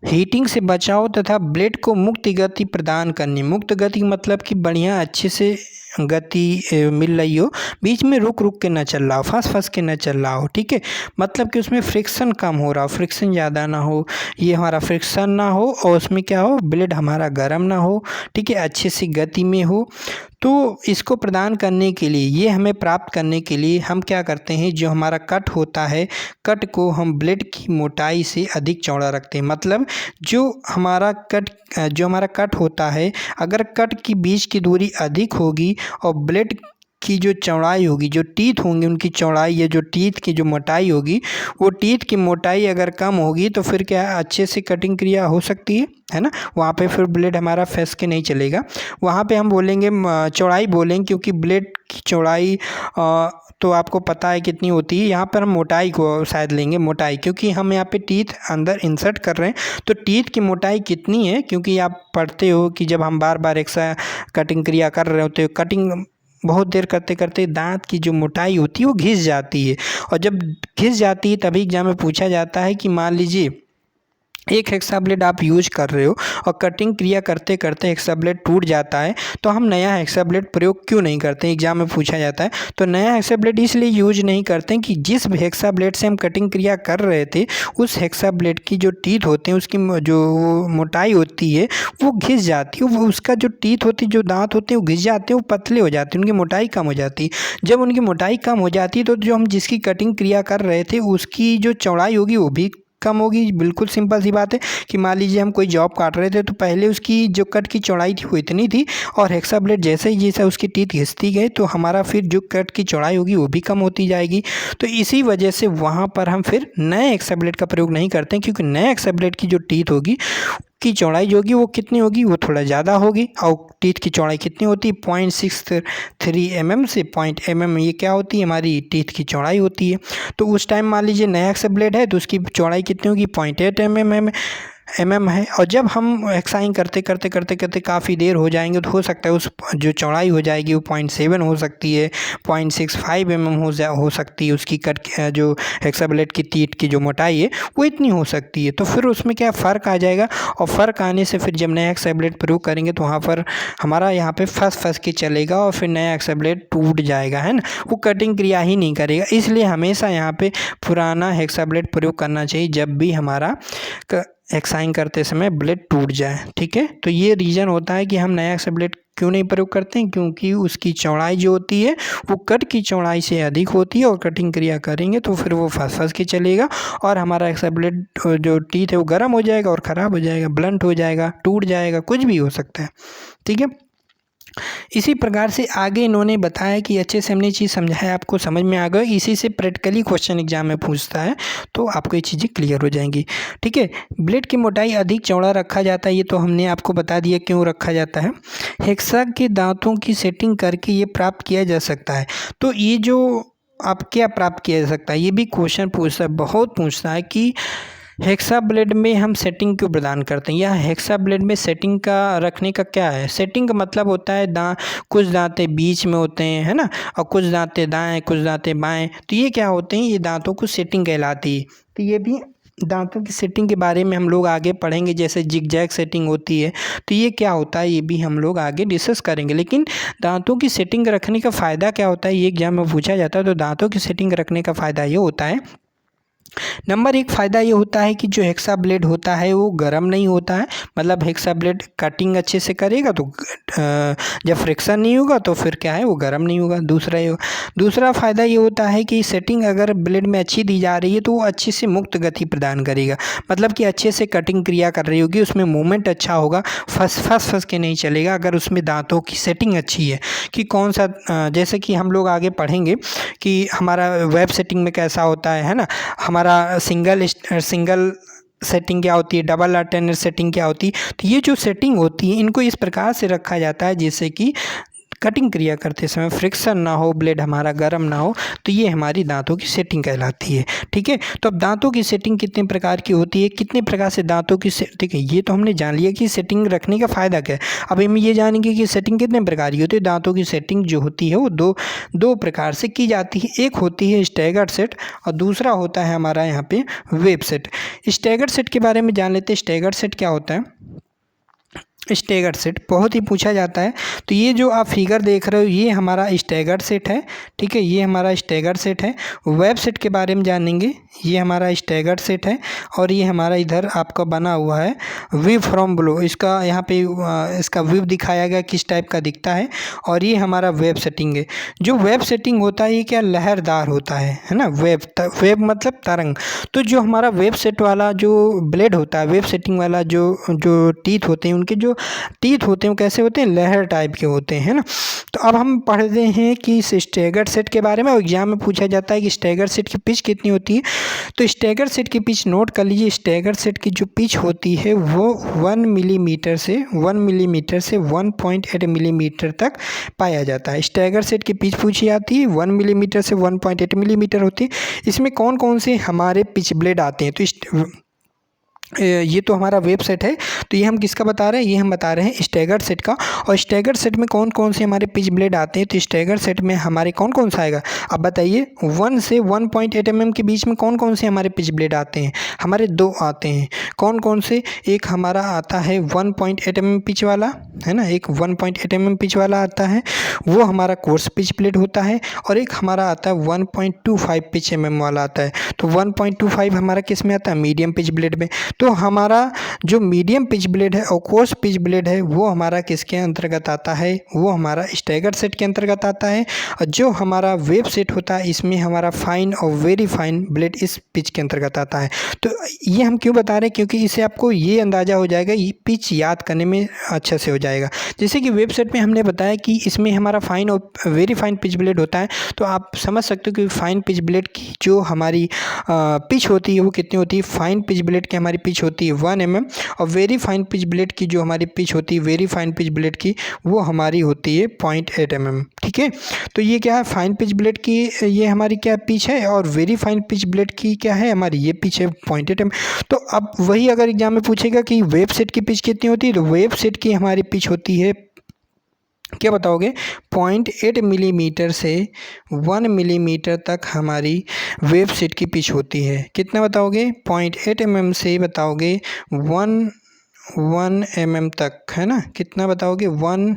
हीटिंग से बचाओ तथा ब्लेड को मुक्त गति प्रदान करनी। मुक्त गति मतलब कि बढ़िया अच्छे से गति मिल रही हो, बीच में रुक रुक के ना चल रहा हो, फंस के ना चल रहा हो, ठीक है। मतलब कि उसमें फ्रिक्शन कम हो रहा हो, फ्रिक्शन ज़्यादा ना हो, ये हमारा फ्रिक्शन ना हो और उसमें क्या हो, ब्लेड हमारा गर्म ना हो, ठीक है, अच्छी सी गति में हो। तो इसको प्रदान करने के लिए, ये हमें प्राप्त करने के लिए हम क्या करते हैं, जो हमारा कट होता है, कट को हम ब्लेड की मोटाई से अधिक चौड़ा रखते हैं। मतलब जो हमारा कट होता है, अगर कट की बीच की दूरी अधिक होगी और ब्लेड की जो चौड़ाई होगी, जो टीथ होंगे उनकी चौड़ाई या जो टीथ की जो मोटाई होगी, वो टीथ की मोटाई अगर कम होगी तो फिर क्या अच्छे से कटिंग क्रिया हो सकती है ना। वहाँ पे फिर ब्लेड हमारा फंस के नहीं चलेगा। वहाँ पे हम बोलेंगे चौड़ाई बोलेंगे, क्योंकि ब्लेड की चौड़ाई तो आपको पता है कितनी होती है। यहाँ पर हम मोटाई को शायद लेंगे, मोटाई, क्योंकि हम यहाँ पे टीथ अंदर इंसर्ट कर रहे हैं। तो टीथ की मोटाई कितनी है, क्योंकि आप पढ़ते हो कि जब हम बार बार एक सा कटिंग क्रिया कर रहे होते हो, कटिंग बहुत देर करते करते दांत की जो मोटाई होती है वो घिस जाती है। और जब घिस जाती है तभी एग्जाम में पूछा जाता है कि मान लीजिए एक हेक्सा ब्लेड आप यूज कर रहे हो और कटिंग क्रिया करते करते हेक्सा ब्लेड टूट जाता है, तो हम नया हेक्सा ब्लेड प्रयोग क्यों नहीं करते, एग्जाम में पूछा जाता है। तो नया हेक्सा ब्लेड इसलिए यूज नहीं करते कि जिस हेक्सा ब्लेड से हम कटिंग क्रिया कर रहे थे, उस हेक्सा ब्लेड की जो टीथ होते हैं, उसकी जो मोटाई होती है वो घिस जाती है। वो उसका जो टीथ होती है, जो दांत होते हैं वो घिस जाते हैं, वो पतले हो जाते हैं, उनकी मोटाई कम हो जाती है। जब उनकी मोटाई कम हो जाती है तो जो हम जिसकी कटिंग क्रिया कर रहे थे उसकी जो चौड़ाई होगी वो भी कम होगी। बिल्कुल सिंपल सी बात है कि मान लीजिए हम कोई जॉब काट रहे थे, तो पहले उसकी जो कट की चौड़ाई थी वो इतनी थी, और हेक्सा ब्लेड जैसे ही जैसे उसकी टीथ घिसती गई तो हमारा फिर जो कट की चौड़ाई होगी वो भी कम होती जाएगी। तो इसी वजह से वहाँ पर हम फिर नए हेक्सा ब्लेड का प्रयोग नहीं करते हैं, क्योंकि नए हेक्सा ब्लेड की जो टीथ होगी की चौड़ाई जो होगी वो कितनी होगी, वो थोड़ा ज़्यादा होगी। और टीथ की चौड़ाई कितनी होती है, 0.63 mm से 0.mm, ये क्या होती है, हमारी टीथ की चौड़ाई होती है। तो उस टाइम मान लीजिए नया हेक्सा ब्लेड है तो उसकी चौड़ाई कितनी होगी, 0.8 mm है। और जब हम हेक्साइंग करते करते करते करते काफ़ी देर हो जाएंगे तो हो सकता है उस जो चौड़ाई हो जाएगी वो 0.7 हो सकती है, 0.65 mm हो सकती है। उसकी कट जो हेक्सा ब्लेड की टीथ की जो मोटाई है वो इतनी हो सकती है। तो फिर उसमें क्या फ़र्क आ जाएगा, और फ़र्क आने से फिर जब नया हेक्सा ब्लेड प्रयोग करेंगे तो वहाँ पर हमारा यहाँ पे फंस के चलेगा और फिर नया हेक्सा ब्लेड टूट जाएगा, है ना, वो कटिंग क्रिया ही नहीं करेगा। इसलिए हमेशा यहाँ पे पुराना हेक्सा ब्लेड प्रयोग करना चाहिए जब भी हमारा हेक्साइंग करते समय ब्लेड टूट जाए, ठीक है। तो ये रीज़न होता है कि हम नया हेक्सा ब्लेड क्यों नहीं प्रयोग करते हैं, क्योंकि उसकी चौड़ाई जो होती है वो कट की चौड़ाई से अधिक होती है, और कटिंग क्रिया करेंगे तो फिर वो फंस के चलेगा और हमारा हेक्सा ब्लेड जो टीथ है वो गर्म हो जाएगा और ख़राब हो जाएगा, ब्लंट हो जाएगा, टूट जाएगा, कुछ भी हो सकता है, ठीक है। इसी प्रकार से आगे इन्होंने बताया कि अच्छे से हमने चीज़ समझाया, आपको समझ में आ गया। इसी से प्रैक्टिकली क्वेश्चन एग्जाम में पूछता है तो आपको ये चीज़ें क्लियर हो जाएंगी, ठीक है। ब्लेड की मोटाई अधिक चौड़ा रखा जाता है, ये तो हमने आपको बता दिया क्यों रखा जाता है। हेक्सा के दांतों की सेटिंग करके ये प्राप्त किया जा सकता है। तो ये जो आप क्या प्राप्त किया जा सकता है, ये भी क्वेश्चन पूछता है, बहुत पूछता है कि हेक्सा ब्लेड में हम सेटिंग क्यों प्रदान करते हैं, या हेक्सा ब्लेड में सेटिंग का रखने का क्या है। सेटिंग का मतलब होता है कुछ दांतें बीच में होते हैं, है ना, और कुछ दांतें दाएं, कुछ दांतें बाएं, तो ये क्या होते हैं, ये दांतों को सेटिंग कहलाती है। तो ये भी दांतों की सेटिंग के बारे में हम लोग आगे पढ़ेंगे, जैसे जिगजैग सेटिंग होती है, तो ये क्या होता है ये भी हम लोग आगे डिस्कस करेंगे। लेकिन दांतों की सेटिंग रखने का फ़ायदा क्या होता है, ये एग्जाम में पूछा जाता है। तो दांतों की सेटिंग रखने का फ़ायदा ये होता है, नंबर एक फ़ायदा ये होता है कि जो हेक्सा ब्लेड होता है वो गर्म नहीं होता है। मतलब हेक्सा ब्लेड कटिंग अच्छे से करेगा तो जब फ्रिक्शन नहीं होगा तो फिर क्या है, वो गर्म नहीं होगा। दूसरा फ़ायदा ये होता है कि सेटिंग अगर ब्लेड में अच्छी दी जा रही है तो वो अच्छे से मुक्त गति प्रदान करेगा। मतलब कि अच्छे से कटिंग क्रिया कर रही होगी, उसमें मूवमेंट अच्छा होगा, फंस के नहीं चलेगा। अगर उसमें दांतों की सेटिंग अच्छी है कि कौन सा, जैसे कि हम लोग आगे पढ़ेंगे कि हमारा वेब सेटिंग में कैसा होता है ना, हमारा सिंगल सेटिंग क्या होती है, डबल अल्टरनेट सेटिंग क्या होती है। तो ये जो सेटिंग होती है इनको इस प्रकार से रखा जाता है जिससे कि कटिंग क्रिया करते समय फ्रिक्शन ना हो, ब्लेड हमारा गर्म ना हो। तो ये हमारी दांतों की सेटिंग कहलाती है, ठीक है। तो अब दांतों की सेटिंग कितने प्रकार की होती है, कितने प्रकार से दांतों की ठीक है, ये तो हमने जान लिया कि सेटिंग रखने का फ़ायदा क्या है। अब हम ये जानेंगे कि सेटिंग कितने प्रकार की होती है। दांतों की सेटिंग जो होती है वो दो प्रकार से की जाती है। एक होती है स्टैगर्ड सेट और दूसरा होता है हमारा यहाँ पे वेब सेट। स्टैगर्ड सेट के बारे में जान लेते हैं। स्टैगर्ड सेट क्या होता है, स्टैगर्ड सेट बहुत ही पूछा जाता है। तो ये जो आप फिगर देख रहे हो ये हमारा स्टैगर्ड सेट है, ठीक है, ये हमारा स्टैगर्ड सेट है। वेब सेट के बारे में जानेंगे, ये हमारा स्टैगर्ड सेट है और ये हमारा इधर आपका बना हुआ है व्यू फ्रॉम बिलो। इसका यहाँ पे इसका व्यू दिखाया गया किस टाइप का दिखता है। और ये हमारा वेब सेटिंग है। जो वेब सेटिंग होता है ये क्या लहरदार होता है ना, वेब मतलब तरंग। तो जो हमारा वेब सेट वाला जो ब्लेड होता है, वेब सेटिंग वाला जो टीथ होते हैं, उनके जो टीथ होते हैं वो कैसे होते हैं, लहर टाइप के होते हैं ना। तो अब हम पढ़ते हैं कि स्टैगर्ड सेट के बारे में। एग्जाम में पूछा जाता है कि स्टैगर्ड सेट की पिच कितनी होती है। तो स्टैगर्ड सेट की पिच नोट कर लीजिए। स्टैगर्ड सेट की जो पिच होती है वो 1 मिलीमीटर से 1.8 मिलीमीटर तक पाया जाता है। स्टैगर्ड सेट की पिच पूछी जाती है 1 मिलीमीटर से 1.8 मिलीमीटर होती है। इसमें कौन कौन से हमारे पिच ब्लेड आते हैं। तो ये तो हमारा वेब सेट है। तो ये हम किसका बता रहे हैं, ये हम बता रहे हैं स्टैगर्ड सेट का। और स्टैगर्ड सेट में कौन कौन से हमारे पिच ब्लेड आते हैं। तो स्टैगर्ड सेट में हमारे कौन कौन सा आएगा, अब बताइए। 1 से 1.8 mm के बीच में कौन कौन से हमारे पिच ब्लेड आते हैं, हमारे 2 आते हैं। कौन कौन से, एक हमारा आता है 1.8 mm पिच वाला, है ना, एक 1.8 mm पिच वाला आता है, वो हमारा कोर्स पिच ब्लेड होता है। और एक हमारा आता है 1.25 पिच mm वाला आता है। तो 1.25 हमारा किस में आता है, मीडियम पिच ब्लेड में। तो हमारा जो मीडियम पिच ब्लेड है और कोर्स पिच ब्लेड है वो हमारा किसके अंतर्गत आता है, वो हमारा स्टैगर्ड सेट के अंतर्गत आता है। और जो हमारा वेब सेट होता है इसमें हमारा फाइन और वेरी फाइन ब्लेड इस पिच के अंतर्गत आता है। तो ये हम क्यों बता रहे हैं, क्योंकि इससे आपको ये अंदाज़ा हो जाएगा, ये पिच याद करने में अच्छे से हो जाएगा। जैसे कि वेब सेट में हमने बताया कि इसमें हमारा फाइन और वेरी फाइन पिच ब्लेड होता है। तो आप समझ सकते हो कि फाइन पिच ब्लेड की जो हमारी पिच होती है वो कितनी होती है। फाइन पिच ब्लेड की हमारी पिच होती है 1 mm और वेरी फाइन पिच ब्लेड की जो हमारी पिच होती है, वेरी फाइन पिच ब्लेड की वो हमारी होती है 0.8 mm, ठीक है। तो ये क्या है, फाइन पिच ब्लेड की ये हमारी क्या पिच है और वेरी फाइन पिच ब्लेड की क्या है, हमारी ये पिच है 0.8 mm। तो अब वही अगर एग्जाम में पूछेगा कि वेब सेट की पिच कितनी होती है, तो वेब सेट की हमारी पिच होती है, क्या बताओगे, 0.8 मिलीमीटर से 1 मिलीमीटर तक हमारी वेब सेट की पिच होती है। कितना बताओगे, 0.8 mm से बताओगे 1 mm तक, है ना। कितना बताओगे, 1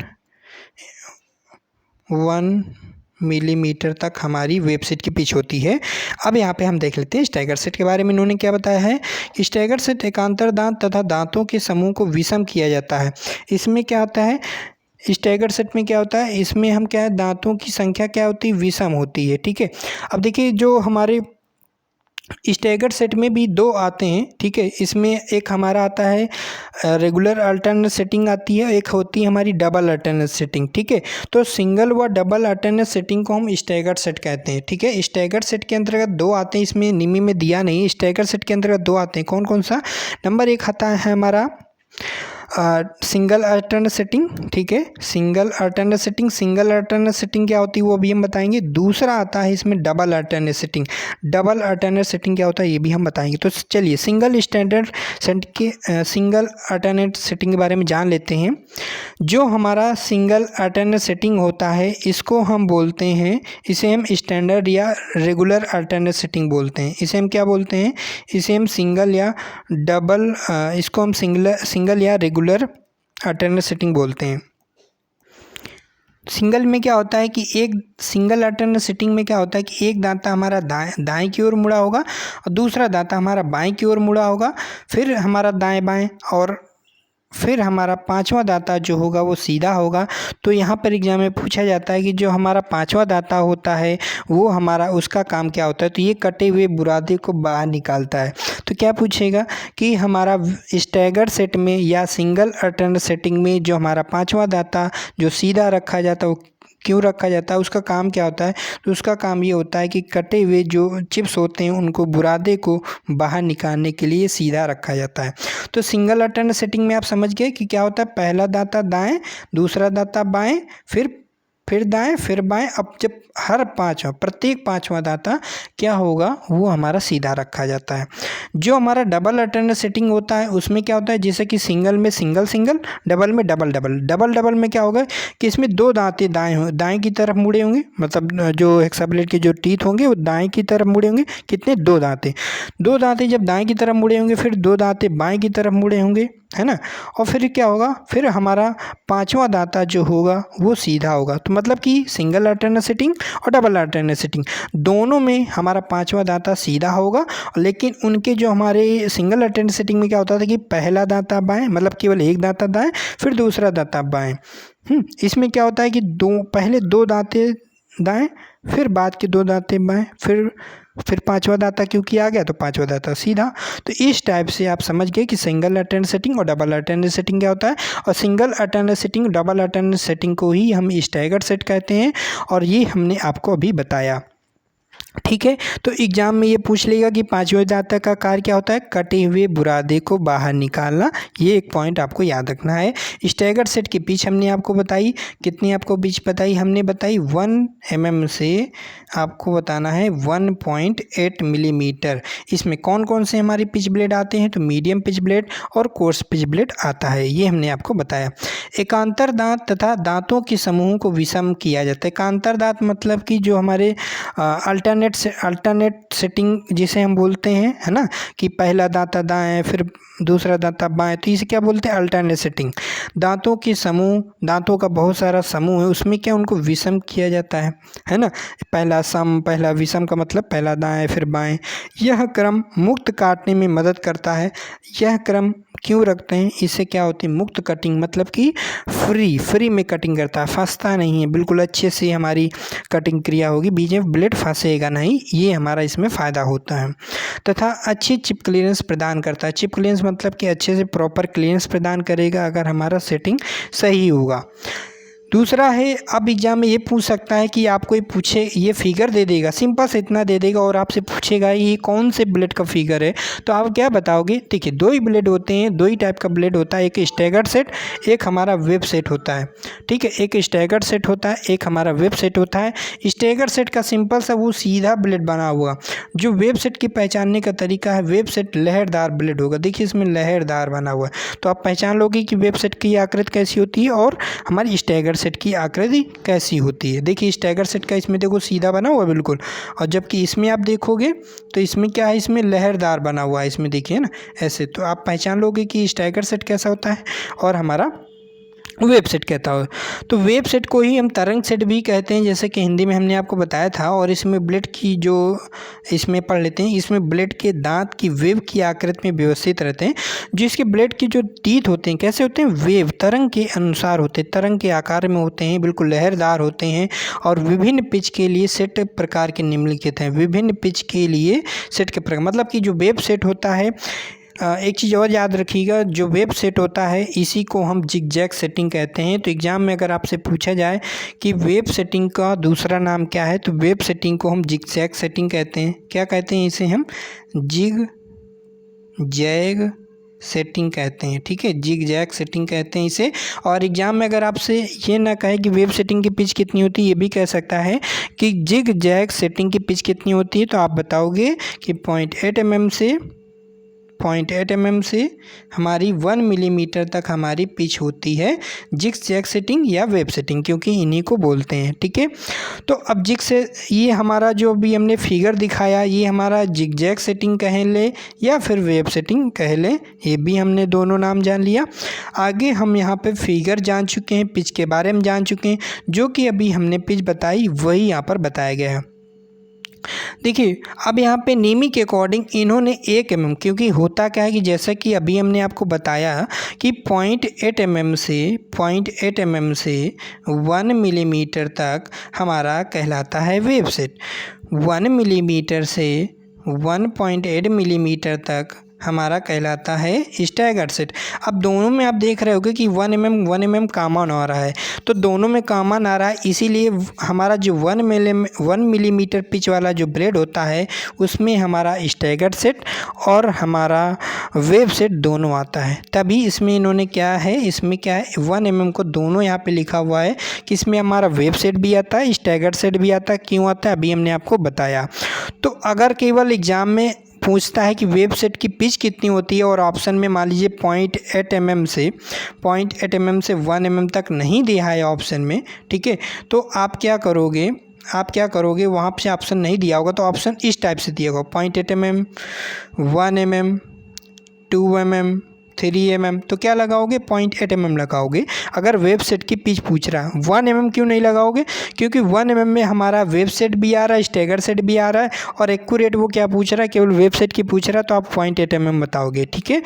मिलीमीटर तक हमारी वेब सेट की पिच होती है। अब यहाँ पे हम देख लेते हैं स्टैगर्ड सेट के बारे में। इन्होंने क्या बताया है कि स्टैगर्ड सेट एकांतर दांत तथा दांतों के समूह को विषम किया जाता है। इसमें क्या होता है, स्टैगर्ड सेट में क्या होता है, इसमें हम क्या है, दांतों की संख्या क्या होती है, विषम होती है, ठीक है। अब देखिए जो हमारे स्टैगर्ड सेट में भी 2 आते हैं, ठीक है। इसमें एक हमारा आता है रेगुलर अल्टरनेट सेटिंग आती है, एक होती है हमारी डबल अल्टरनेट सेटिंग, ठीक है। तो सिंगल व डबल अल्टरनेट सेटिंग को हम स्टैगर्ड सेट कहते हैं, ठीक है। स्टैगर्ड सेट के अंतर्गत 2 आते हैं, इसमें निमी में दिया नहीं। स्टैगर्ड सेट के अंतर्गत 2 आते हैं, कौन कौन सा। नंबर 1 आता है हमारा सिंगल अल्टरनेट सेटिंग, ठीक है, single alternate setting. Single alternate setting क्या होती है वो भी हम बताएंगे। दूसरा आता है इसमें double alternate setting. Double alternate setting क्या होता है ये भी हम बताएंगे। तो चलिए सिंगल अल्टरनेट सेटिंग के बारे में जान लेते हैं। जो हमारा सिंगल अल्टरनेट सेटिंग होता है इसको हम बोलते हैं, इसे हम स्टैंडर्ड या रेगुलर अल्टरनेट सेटिंग बोलते हैं। इसे हम क्या बोलते हैं, इसे हम सिंगल या डबल, इसको हम सिंगल या रेगुलर अल्टरनेट सेटिंग बोलते हैं। सिंगल में क्या होता है कि एक सिंगल अल्टरनेट सेटिंग में क्या होता है कि एक दांता हमारा दाएं की ओर मुड़ा होगा और दूसरा दांता हमारा बाएं की ओर मुड़ा होगा, फिर हमारा दाएं बाएं, और फिर हमारा 5वां दांता जो होगा वो सीधा होगा। तो यहाँ पर एग्जाम में पूछा जाता है कि जो हमारा 5वां दांता होता है वो हमारा उसका काम क्या होता है। तो ये कटे हुए बुरादे को बाहर निकालता है। तो क्या पूछेगा कि हमारा स्टैगर्ड सेट में या सिंगल अल्टरनेट सेटिंग में जो हमारा 5वां दांता जो सीधा रखा जाता है वो क्यों रखा जाता है, उसका काम क्या होता है। तो उसका काम ये होता है कि कटे हुए जो चिप्स होते हैं उनको बुरादे को बाहर निकालने के लिए सीधा रखा जाता है। तो सिंगल अल्टरनेट सेटिंग में आप समझ गए कि क्या होता है, पहला दांता दाएं, दूसरा दांता बाएं, फिर दाएं, फिर बाएं। अब जब प्रत्येक 5वां दांता क्या होगा वो हमारा सीधा रखा जाता है। जो हमारा डबल अल्टरनेट सेटिंग होता है उसमें क्या होता है, जैसे कि सिंगल में सिंगल, डबल में डबल में क्या होगा कि इसमें 2 दांते दाएं की तरफ मुड़े होंगे, मतलब जो हेक्साब्लेड के जो टीथ होंगे वो दाएं की तरफ मुड़े होंगे। कितने, 2 दांते जब दाएं की तरफ मुड़े होंगे, फिर 2 दांते बाएं की तरफ मुड़े होंगे, है ना। और फिर क्या होगा, फिर हमारा पांचवा दांता जो होगा वो सीधा होगा। तो मतलब कि सिंगल अल्टरनेट सेटिंग और डबल अल्टरनेट सेटिंग दोनों में हमारा पांचवा दांता सीधा होगा। लेकिन उनके जो हमारे सिंगल अल्टरनेट सेटिंग में क्या होता था कि पहला दांता बाएं, मतलब केवल एक दांता दाएं, फिर दूसरा दांता बाएं। इसमें क्या होता है कि पहले दो दांते दाएं, फिर बाद के दो दांते बाएं, फिर पांचवा दांता क्योंकि आ गया तो पांचवा दांता सीधा। तो इस टाइप से आप समझ गए कि सिंगल अल्टरनेट सेटिंग और डबल अल्टरनेट सेटिंग क्या होता है। और single alternate setting, double alternate setting को ही हम स्टैगर्ड सेट कहते हैं, और ये हमने आपको अभी बताया। ठीक है, तो एग्जाम में ये पूछ लेगा कि पांचवें दांत का कार्य क्या होता है, कटे हुए बुरादे को बाहर निकालना। ये एक पॉइंट आपको याद रखना है। स्टैगर्ड सेट की पिच हमने आपको बताई, कितनी आपको पिच बताई, हमने बताई 1 mm से आपको बताना है 1.8 मिलीमीटर। इसमें कौन कौन से हमारे पिच ब्लेड आते हैं, तो मीडियम पिच ब्लेड और कोर्स पिच ब्लेड आता है, ये हमने आपको बताया। एकांतर दांत तथा दांतों के समूह को विषम किया जाता है। एकांतर दांत मतलब कि जो हमारे अल्टरनेट सेटिंग जिसे हम बोलते हैं, है ना, कि पहला दांता दाएं फिर दूसरा दांता बाएं, तो इसे क्या बोलते हैं, अल्टरनेट सेटिंग। दांतों के समूह, दांतों का बहुत सारा समूह है, उसमें क्या उनको विषम किया जाता है ना। पहला सम, पहला विषम का मतलब पहला दाएं फिर बाएं। यह क्रम मुक्त काटने में मदद करता है। यह क्रम क्यों रखते हैं, इससे क्या होती है, मुक्त कटिंग, मतलब कि फ्री में कटिंग करता है, फंसता नहीं है, बिल्कुल अच्छे से हमारी कटिंग क्रिया होगी, बीच में ब्लेड फंसेगा नहीं, ये हमारा इसमें फ़ायदा होता है। तथा अच्छी चिप क्लियरेंस प्रदान करता है। चिप क्लियरेंस मतलब कि अच्छे से प्रॉपर क्लियरेंस प्रदान करेगा अगर हमारा सेटिंग सही होगा। दूसरा है, अब एग्जाम में ये पूछ सकता है कि आपको ये पूछे, ये फिगर दे देगा, सिंपल से इतना दे देगा और आपसे पूछेगा ये कौन से ब्लेड का फिगर है, तो आप क्या बताओगे। देखिए, दो ही ब्लेड होते हैं, दो ही टाइप का ब्लेड होता है, एक स्टैगर्ड सेट, एक हमारा वेब सेट होता है। ठीक है, एक स्टैगर्ड सेट होता है, एक हमारा वेब सेट होता है। स्टैगर्ड सेट का सिंपल सा वो सीधा ब्लेड बना हुआ, जो वेब सेट की पहचानने का तरीका है, वेब सेट लहरदार ब्लेड होगा। देखिए इसमें लहरदार बना हुआ है, तो आप पहचान लोगे कि वेब सेट की आकृति कैसी होती है और हमारी स्टैगर्ड सेट की आकृति कैसी होती है। देखिए स्टैगर्ड सेट का इसमें देखो सीधा बना हुआ बिल्कुल, और जबकि इसमें आप देखोगे तो इसमें क्या है, इसमें लहरदार बना हुआ है, इसमें देखिए ना ऐसे। तो आप पहचान लोगे कि स्टैगर्ड सेट कैसा होता है और हमारा वेब सेट कहता हो। तो वेब सेट को ही हम तरंग सेट भी कहते हैं, जैसे कि हिंदी में हमने आपको बताया था। और इसमें ब्लेड की जो, इसमें पढ़ लेते हैं, इसमें ब्लेड के दांत की वेव की आकृति में व्यवस्थित रहते हैं, जिसके ब्लेड के जो टीथ होते हैं कैसे होते हैं, वेव तरंग के अनुसार होते हैं, तरंग के आकार में होते हैं, बिल्कुल लहरदार होते हैं। और विभिन्न पिच के लिए सेट प्रकार के निम्नलिखित हैं। विभिन्न पिच के लिए सेट के प्रकार, मतलब कि जो वेब सेट होता है, एक चीज़ और याद रखिएगा, जो वेब सेट होता है इसी को हम जिगजैग सेटिंग कहते हैं। तो एग्ज़ाम में अगर आपसे पूछा जाए कि वेब सेटिंग का दूसरा नाम क्या है, तो वेब सेटिंग को हम जिगजैग सेटिंग कहते हैं। क्या कहते हैं इसे, हम जिगजैग सेटिंग कहते हैं। ठीक है, जिगजैग सेटिंग कहते हैं इसे। और एग्जाम में अगर आपसे ये ना कहे कि वेब सेटिंग की पिच कितनी होती है, ये भी कह सकता है कि जिगजैग सेटिंग की पिच कितनी होती है, तो आप बताओगे कि 0.8 mm से हमारी 1 मिलीमीटर तक हमारी पिच होती है जिगजैग सेटिंग या वेब सेटिंग, क्योंकि इन्हीं को बोलते हैं। ठीक है, तो अब जिग से ये हमारा जो भी हमने फिगर दिखाया, ये हमारा जिगजैग सेटिंग कह ले या फिर वेब सेटिंग कह ले, ये भी हमने दोनों नाम जान लिया। आगे हम यहाँ पे फिगर जान चुके हैं, पिच के बारे में जान चुके हैं, जो कि अभी हमने पिच बताई वही यहाँ पर बताया गया है। देखिए अब यहाँ पे नेमी के अकॉर्डिंग इन्होंने 1 mm, क्योंकि होता क्या है कि जैसा कि अभी हमने आपको बताया कि 0.8 mm से 1 मिलीमीटर तक हमारा कहलाता है वेब सेट। 1 मिलीमीटर से 1.8 मिलीमीटर तक हमारा कहलाता है स्टैगर्ड सेट। अब दोनों में आप देख रहे होगे कि 1 mm कॉमन आ रहा है, तो दोनों में कॉमन आ रहा है, इसीलिए हमारा जो 1 मिलीमीटर पिच वाला जो ब्लेड होता है उसमें हमारा स्टैगर्ड सेट और हमारा वेब सेट दोनों आता है। तभी इसमें इन्होंने क्या है, इसमें क्या है 1 mm को दोनों यहाँ पे लिखा हुआ है कि इसमें हमारा वेब सेट भी आता है, स्टैगर्ड सेट भी आता है। क्यों आता है, अभी हमने आपको बताया। तो अगर केवल एग्जाम में पूछता है कि वेब सेट की पिच कितनी होती है और ऑप्शन में मान लीजिए 0.8 mm से 1 mm तक नहीं दिया है ऑप्शन में, ठीक है, तो आप क्या करोगे, वहाँ पे ऑप्शन नहीं दिया होगा तो ऑप्शन इस टाइप से दिया होगा 0.8 mm, 1 mm, 2 mm, 3 mm, तो क्या लगाओगे 0.8 mm लगाओगे। अगर वेब सेट की पिच पूछ रहा है 1 mm क्यों नहीं लगाओगे, क्योंकि 1 mm में हमारा वेब सेट भी आ रहा है, स्टैगर सेट भी आ रहा है, और एक्यूरेट वो क्या पूछ रहा है, केवल वेब सेट की पूछ रहा है, तो आप 0.8 mm बताओगे। ठीक है,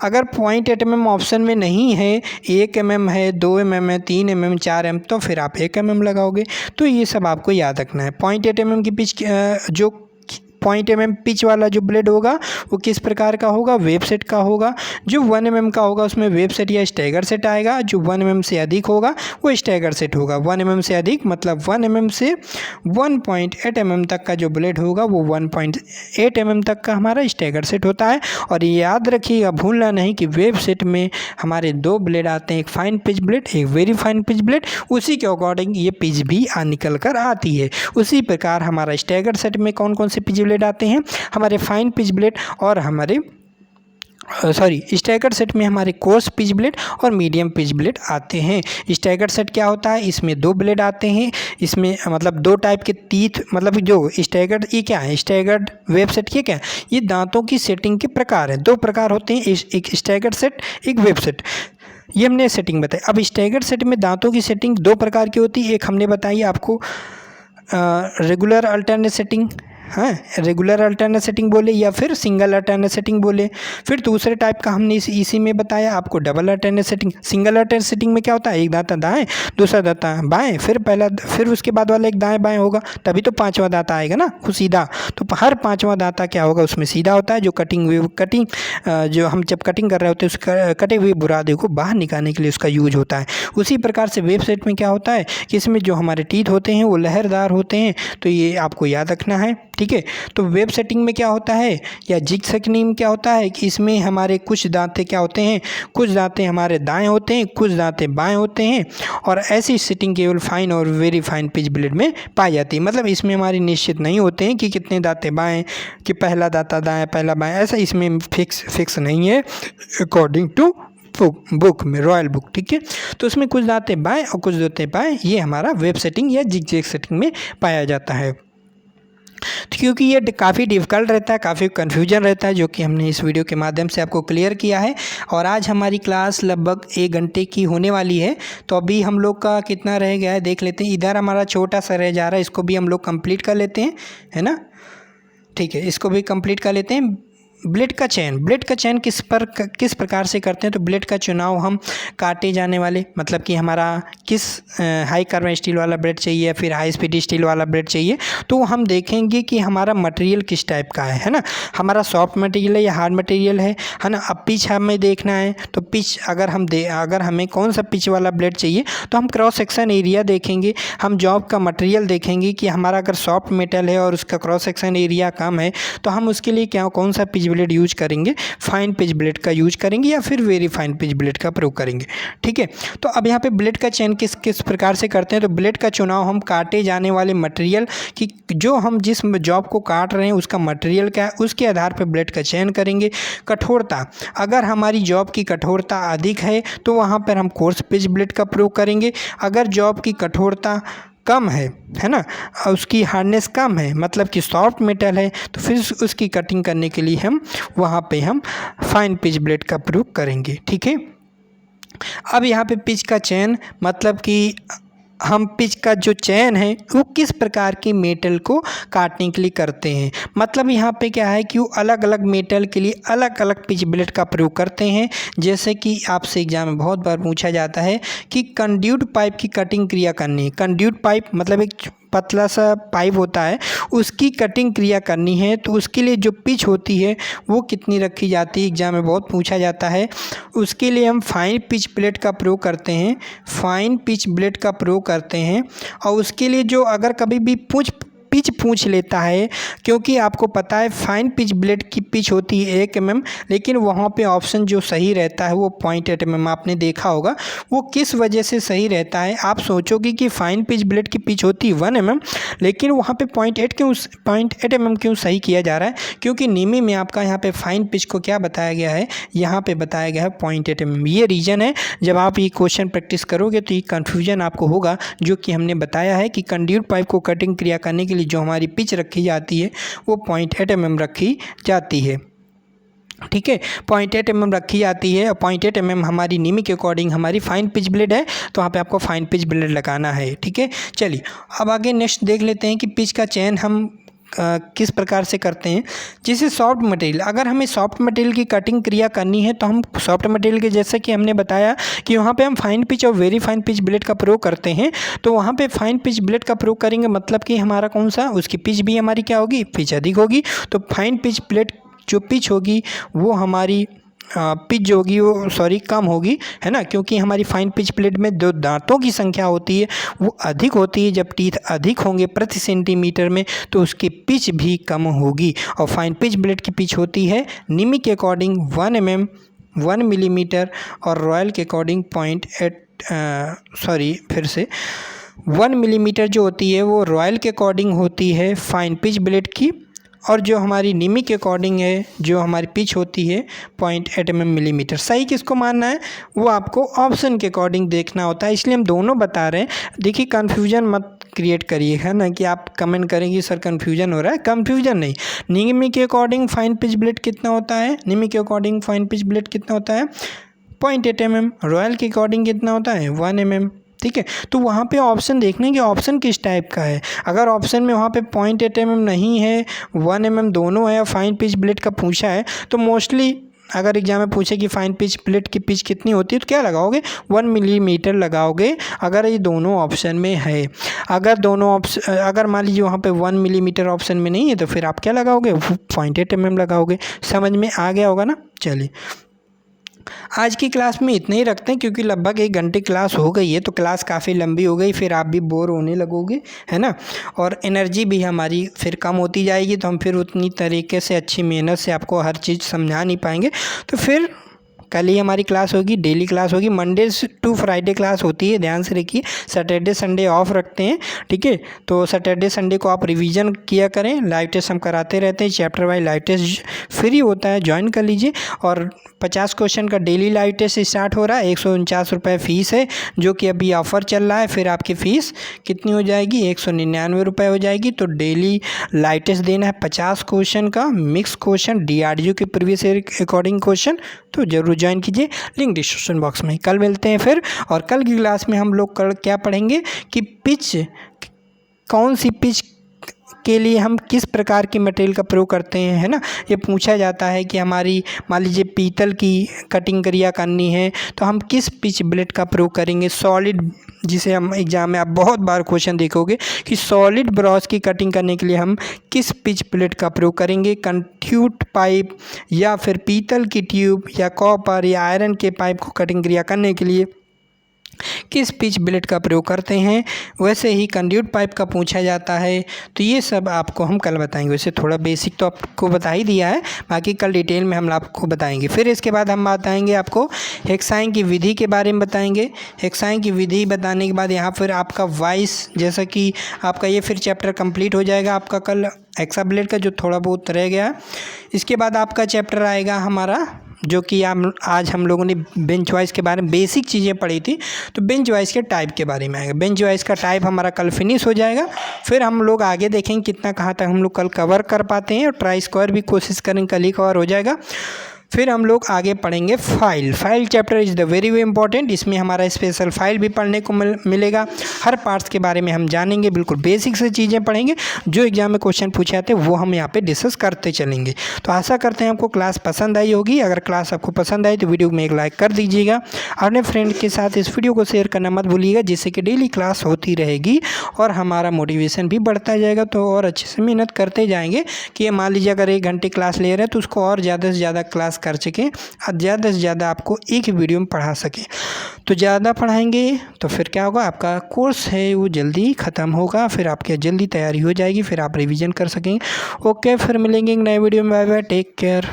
अगर 0.8 mm ऑप्शन में नहीं है, 1 mm है, 2 mm है, 3 mm, 4 mm, तो फिर आप 1 mm लगाओगे। तो ये सब आपको याद रखना है। 0.8 mm की पिच जो 0.8 mm पिच वाला जो ब्लेड होगा वो किस प्रकार का होगा, वेब सेट का होगा। जो 1 mm का होगा उसमें वेब सेट या स्टैगर सेट आएगा। जो 1 mm से अधिक होगा वो स्टैगर सेट होगा। 1 mm से अधिक मतलब 1 mm से 1.8 mm तक का जो ब्लेड होगा वो 1.8 mm तक का हमारा स्टैगर सेट होता है। और ये याद रखिएगा, भूलना नहीं कि वेब सेट में हमारे 2 ब्लेड आते हैं, एक फाइन पिच ब्लेड, एक वेरी फाइन पिच ब्लेड। उसी के अकॉर्डिंग ये पिच भी निकल कर आती है। उसी प्रकार हमारा स्टैगर सेट में कौन कौन से पिच ब्लेड आते हैं, हमारे फाइन पिच ब्लेड और हमारे स्टैगर सेट में हमारे कोर्स पिच ब्लेड और मीडियम पिच ब्लेड आते हैं। स्टैगर सेट क्या होता है, इसमें 2 ब्लेड आते हैं, इसमें मतलब 2 टाइप के टीथ, मतलब जो स्टैगर, ये क्या है स्टैगर्ड वेब सेट, ये क्या है, ये दांतों की सेटिंग के प्रकार है। 2 प्रकार होते हैं, एक स्टैगर सेट, एक वेब सेट। ये हमने सेटिंग बताई। अब स्टैगर सेट में दांतों की सेटिंग 2 प्रकार की होती है। एक हमने बताई आपको रेगुलर अल्टरनेट सेटिंग, हाँ रेगुलर अल्टरनेट सेटिंग बोले या फिर सिंगल अल्टरनेट सेटिंग बोले। फिर दूसरे टाइप का हमने इसी में बताया आपको double alternate setting. Single alternate setting में क्या होता है, एक दांता दाएं, दूसरा दांता बाएं, फिर उसके बाद वाला एक दाएं बाएं होगा, तभी तो 5वां दांता आएगा ना, वो सीधा। तो हर 5वां दांता क्या होगा, उसमें सीधा होता है। जो कटिंग जो हम जब कटिंग कर रहे होते हैं उस कटे हुए बुरादे को बाहर निकालने के लिए उसका यूज होता है। उसी प्रकार से वेब सेट में क्या होता है कि इसमें जो हमारे टीथ होते हैं वो लहरदार होते हैं। तो ये आपको याद रखना है। ठीक है, तो वेब सेटिंग में क्या होता है या जिग सेटिंग में क्या होता है कि इसमें हमारे कुछ दांते क्या होते हैं, कुछ दांते हमारे दाएं होते हैं, कुछ दांते बाएं होते हैं। और ऐसी सेटिंग केवल फाइन और वेरी फाइन पिच ब्लेड में पाई जाती है। मतलब इसमें हमारी निश्चित नहीं होते हैं कि कितने दांते बाएं, कि पहला दांता दाएं पहला बाएं, ऐसा इसमें फिक्स नहीं है अकॉर्डिंग टू बुक में, रॉयल बुक। ठीक है, तो उसमें कुछ दांते बाएं और कुछ दांते बाएं, ये हमारा वेब सेटिंग या जिग सेटिंग में पाया जाता है। क्योंकि ये काफ़ी डिफ़िकल्ट रहता है, काफ़ी कन्फ्यूजन रहता है, जो कि हमने इस वीडियो के माध्यम से आपको क्लियर किया है। और आज हमारी क्लास लगभग 1 घंटे की होने वाली है। तो अभी हम लोग का कितना रह गया है देख लेते हैं। इधर हमारा छोटा सा रह जा रहा है, इसको भी हम लोग कंप्लीट कर लेते हैं, है ना। ठीक है, इसको भी कंप्लीट कर लेते हैं। ब्लेड का चयन किस प्रकार से करते हैं, तो ब्लेड का चुनाव हम काटे जाने वाले, मतलब कि हमारा किस हाई कार्बन स्टील वाला ब्लेड चाहिए या फिर हाई स्पीड स्टील वाला ब्लेड चाहिए, तो हम देखेंगे कि हमारा मटेरियल किस टाइप का है ना। हमारा सॉफ्ट मटेरियल है या हार्ड मटेरियल है ना। अब पिच हमें देखना है, तो पिच अगर हमें कौन सा पिच वाला ब्लेड चाहिए तो हम क्रॉस सेक्शन एरिया देखेंगे, हम जॉब का मटेरियल देखेंगे कि हमारा अगर सॉफ्ट मेटल है और उसका क्रॉस सेक्शन एरिया कम है तो हम उसके लिए कौन सा पिच ब्लेड यूज करेंगे, फाइन पिच ब्लेड का यूज करेंगे या फिर वेरी फाइन पिच ब्लेड का प्रयोग करेंगे। ठीक है, तो अब यहाँ पे ब्लेड का चयन किस प्रकार से करते हैं, तो ब्लेड का चुनाव हम काटे जाने वाले मटेरियल की, जो हम जिस जॉब को काट रहे हैं उसका मटेरियल क्या है, उसके आधार पर ब्लेड का चयन करेंगे। कठोरता, अगर हमारी जॉब की कठोरता अधिक है तो वहाँ पर हम कोर्स पिच ब्लेड का प्रयोग करेंगे। अगर जॉब की कठोरता कम है ना, उसकी हार्डनेस कम है, मतलब कि सॉफ्ट मेटल है, तो फिर उसकी कटिंग करने के लिए हम वहाँ पे हम फाइन पिच ब्लेड का प्रयोग करेंगे। ठीक है, अब यहाँ पे पिच का चयन, मतलब कि हम पिच का जो चयन है वो किस प्रकार की मेटल को काटने के लिए करते हैं। मतलब यहाँ पे क्या है कि वो अलग अलग मेटल के लिए अलग अलग पिच ब्लेड का प्रयोग करते हैं। जैसे कि आपसे एग्जाम में बहुत बार पूछा जाता है कि कंड्यूट पाइप की कटिंग क्रिया करनी है। कंड्यूट पाइप मतलब एक पतला सा पाइप होता है, उसकी कटिंग क्रिया करनी है, तो उसके लिए जो पिच होती है वो कितनी रखी जाती है, एग्जाम में बहुत पूछा जाता है। उसके लिए हम फाइन पिच ब्लेड का प्रयोग करते हैं, फाइन पिच ब्लेड का प्रयोग करते हैं। और उसके लिए जो अगर कभी भी पिच पूछ लेता है, क्योंकि आपको पता है फाइन पिच ब्लेड की पिच होती है 1 mm, लेकिन वहाँ पे ऑप्शन जो सही रहता है वो 0.8 mm, आपने देखा होगा। वो किस वजह से सही रहता है, आप सोचोगे कि फाइन पिच ब्लेड की पिच होती है 1 mm, लेकिन वहाँ पे 0.8 mm क्यों सही किया जा रहा है, क्योंकि नीमी में आपका यहाँ पे फाइन पिच को क्या बताया गया है, यहाँ पे बताया गया है 0.8 mm। ये रीज़न है, जब आप ये क्वेश्चन प्रैक्टिस करोगे तो ये कन्फ्यूजन आपको होगा, जो कि हमने बताया है कि कंड्यूट पाइप को कटिंग क्रिया करने के लिए जो हमारी पिच रखी जाती है वो 0.8 mm रखी जाती है। ठीक है। 0.8 mm रखी जाती है और 0.8 mm हमारी नीमी के अकॉर्डिंग हमारी फाइन पिच ब्लेड है, तो वहाँ पे आपको फाइन पिच ब्लेड लगाना है। ठीक है, चलिए अब आगे नेक्स्ट देख लेते हैं कि पिच का चयन हम किस प्रकार से करते हैं। जैसे सॉफ्ट मटेरियल, अगर हमें सॉफ्ट मटेरियल की कटिंग क्रिया करनी है तो हम सॉफ्ट मटेरियल के, जैसे कि हमने बताया कि वहाँ पे हम फाइन पिच और वेरी फाइन पिच ब्लेड का प्रयोग करते हैं, तो वहाँ पे फाइन पिच ब्लेड का प्रयोग करेंगे, मतलब कि हमारा कौन सा, उसकी पिच भी हमारी क्या होगी, पिच अधिक होगी। तो फाइन पिच ब्लेड जो पिच होगी वो हमारी पिच जो होगी वो कम होगी, है ना, क्योंकि हमारी फाइन पिच प्लेट में जो दांतों की संख्या होती है वो अधिक होती है। जब टीथ अधिक होंगे प्रति सेंटीमीटर में तो उसकी पिच भी कम होगी। और फाइन पिच ब्लेड की पिच होती है नीमी के अकॉर्डिंग 1 मिलीमीटर और रॉयल के अकॉर्डिंग 1 मिलीमीटर जो होती है वो रॉयल के अकॉर्डिंग होती है फाइन पिच ब्लेड की, और जो हमारी नीमी के अकॉर्डिंग है जो हमारी पिच होती है 0.8 मिलीमीटर। सही किसको मानना है वो आपको ऑप्शन के अकॉर्डिंग देखना होता है, इसलिए हम दोनों बता रहे हैं। देखिए कन्फ्यूजन मत क्रिएट करिए, है ना, कि आप कमेंट करेंगे सर कन्फ्यूजन हो रहा है। कन्फ्यूजन नहीं, नीमी के अकॉर्डिंग फाइन पिच ब्लेड कितना होता है, नीमी के अकॉर्डिंग फाइन पिच ब्लेड कितना होता है 0.8 mm, रॉयल के अकॉर्डिंग कितना होता है 1 mm। ठीक है, तो वहाँ पे ऑप्शन देखना है कि ऑप्शन किस टाइप का है। अगर ऑप्शन में वहाँ पे 0.8 mm नहीं है, 1 mm दोनों है और फाइन पिच ब्लेड का पूछा है, तो मोस्टली अगर एग्जाम में पूछे कि फाइन पिच ब्लेड की पिच कितनी होती है तो क्या लगाओगे 1 मिलीमीटर लगाओगे, अगर ये दोनों ऑप्शन में है। अगर दोनों ऑप्शन, अगर मान लीजिए वहाँ पे 1 मिलीमीटर ऑप्शन में नहीं है तो फिर आप क्या लगाओगे 0.8 mm लगाओगे। समझ में आ गया होगा ना। चलिए आज की क्लास में इतना ही रखते हैं, क्योंकि लगभग 1 घंटे क्लास हो गई है तो क्लास काफ़ी लंबी हो गई, फिर आप भी बोर होने लगोगे, है ना, और एनर्जी भी हमारी फिर कम होती जाएगी, तो हम फिर उतनी तरीके से अच्छी मेहनत से आपको हर चीज़ समझा नहीं पाएंगे। तो फिर कल ही हमारी क्लास होगी, डेली क्लास होगी, मंडे टू फ्राइडे क्लास होती है, ध्यान से रखिए। सैटरडे संडे ऑफ रखते हैं, ठीक है। तो सैटरडे संडे को आप रिवीजन किया करें, लाइव टेस्ट हम कराते रहते हैं, chapter wise live test free होता है, ज्वाइन कर लीजिए। और 50 क्वेश्चन का डेली लाइव टेस्ट स्टार्ट हो रहा है, 149 रुपये फ़ीस है, जो कि अभी ऑफ़र चल रहा है। फिर आपकी फ़ीस कितनी हो जाएगी 199 रुपये हो जाएगी। तो डेली लाइव टेस्ट देना है 50 क्वेश्चन का, मिक्स क्वेश्चन, DRDO के प्रीवियस ईयर अकॉर्डिंग क्वेश्चन, तो जरूर ज्वाइन कीजिए, लिंक डिस्क्रिप्शन बॉक्स में। कल मिलते हैं फिर, और कल की क्लास में हम लोग कल क्या पढ़ेंगे कि पिच, कौन सी पिच के लिए हम किस प्रकार की मटेरियल का प्रयोग करते हैं, है ना। ये पूछा जाता है कि हमारी मान लीजिए पीतल की कटिंग क्रिया करनी है तो हम किस पिच ब्लेड का प्रयोग करेंगे। सॉलिड, जिसे हम एग्जाम में आप बहुत बार क्वेश्चन देखोगे कि सॉलिड ब्रॉस की कटिंग करने के लिए हम किस पिच ब्लेड का प्रयोग करेंगे, कंट्यूट पाइप या फिर पीतल की ट्यूब या कॉपर या आयरन के पाइप को कटिंग क्रिया करने के लिए किस पिच ब्लेड का प्रयोग करते हैं। वैसे ही कंड्यूट पाइप का पूछा जाता है, तो ये सब आपको हम कल बताएंगे। वैसे थोड़ा बेसिक तो आपको बता ही दिया है, बाकी कल डिटेल में हम आपको बताएंगे। फिर इसके बाद हम बताएंगे आपको हेक्साइन की विधि के बारे में बताएंगे। हेक्साइन की विधि बताने के बाद यहाँ फिर आपका वाइस, जैसा कि आपका ये फिर चैप्टर कंप्लीट हो जाएगा आपका कल हेक्सा ब्लेड का, जो थोड़ा बहुत रह गया। इसके बाद आपका चैप्टर आएगा हमारा, जो कि आज हम लोगों ने बेंच वाइज के बारे में बेसिक चीज़ें पढ़ी थी, तो बेंच वाइज के टाइप के बारे में आएगा। बेंच वाइज का टाइप हमारा कल फिनिश हो जाएगा। फिर हम लोग आगे देखेंगे कितना कहाँ तक हम लोग कल कवर कर पाते हैं, और ट्राई स्क्वायर भी कोशिश करेंगे कल ही कवर हो जाएगा। फिर हम लोग आगे पढ़ेंगे file chapter is the very important. इसमें हमारा स्पेशल फाइल भी पढ़ने को मिलेगा। हर पार्ट्स के बारे में हम जानेंगे, बिल्कुल बेसिक से चीज़ें पढ़ेंगे, जो एग्जाम में क्वेश्चन पूछे जाते हैं वो हम यहाँ पे डिस्कस करते चलेंगे। तो आशा करते हैं आपको क्लास पसंद आई होगी। अगर क्लास आपको पसंद आई तो वीडियो में एक लाइक कर दीजिएगा। अपने फ्रेंड के साथ इस वीडियो को शेयर करना मत भूलिएगा, जिससे कि डेली क्लास होती रहेगी और हमारा मोटिवेशन भी बढ़ता जाएगा। तो और अच्छे से मेहनत करते जाएंगे कि मान लीजिए अगर 1 घंटे क्लास ले रहे हैं तो उसको और ज़्यादा से ज़्यादा क्लास कर सकें, ज़्यादा से ज़्यादा आपको एक वीडियो में पढ़ा सकें। तो ज़्यादा पढ़ाएंगे तो फिर क्या होगा, आपका कोर्स है वो जल्दी ख़त्म होगा, फिर आपकी जल्दी तैयारी हो जाएगी, फिर आप रिवीजन कर सकेंगे। ओके, फिर मिलेंगे एक नए वीडियो में। Bye bye, take care.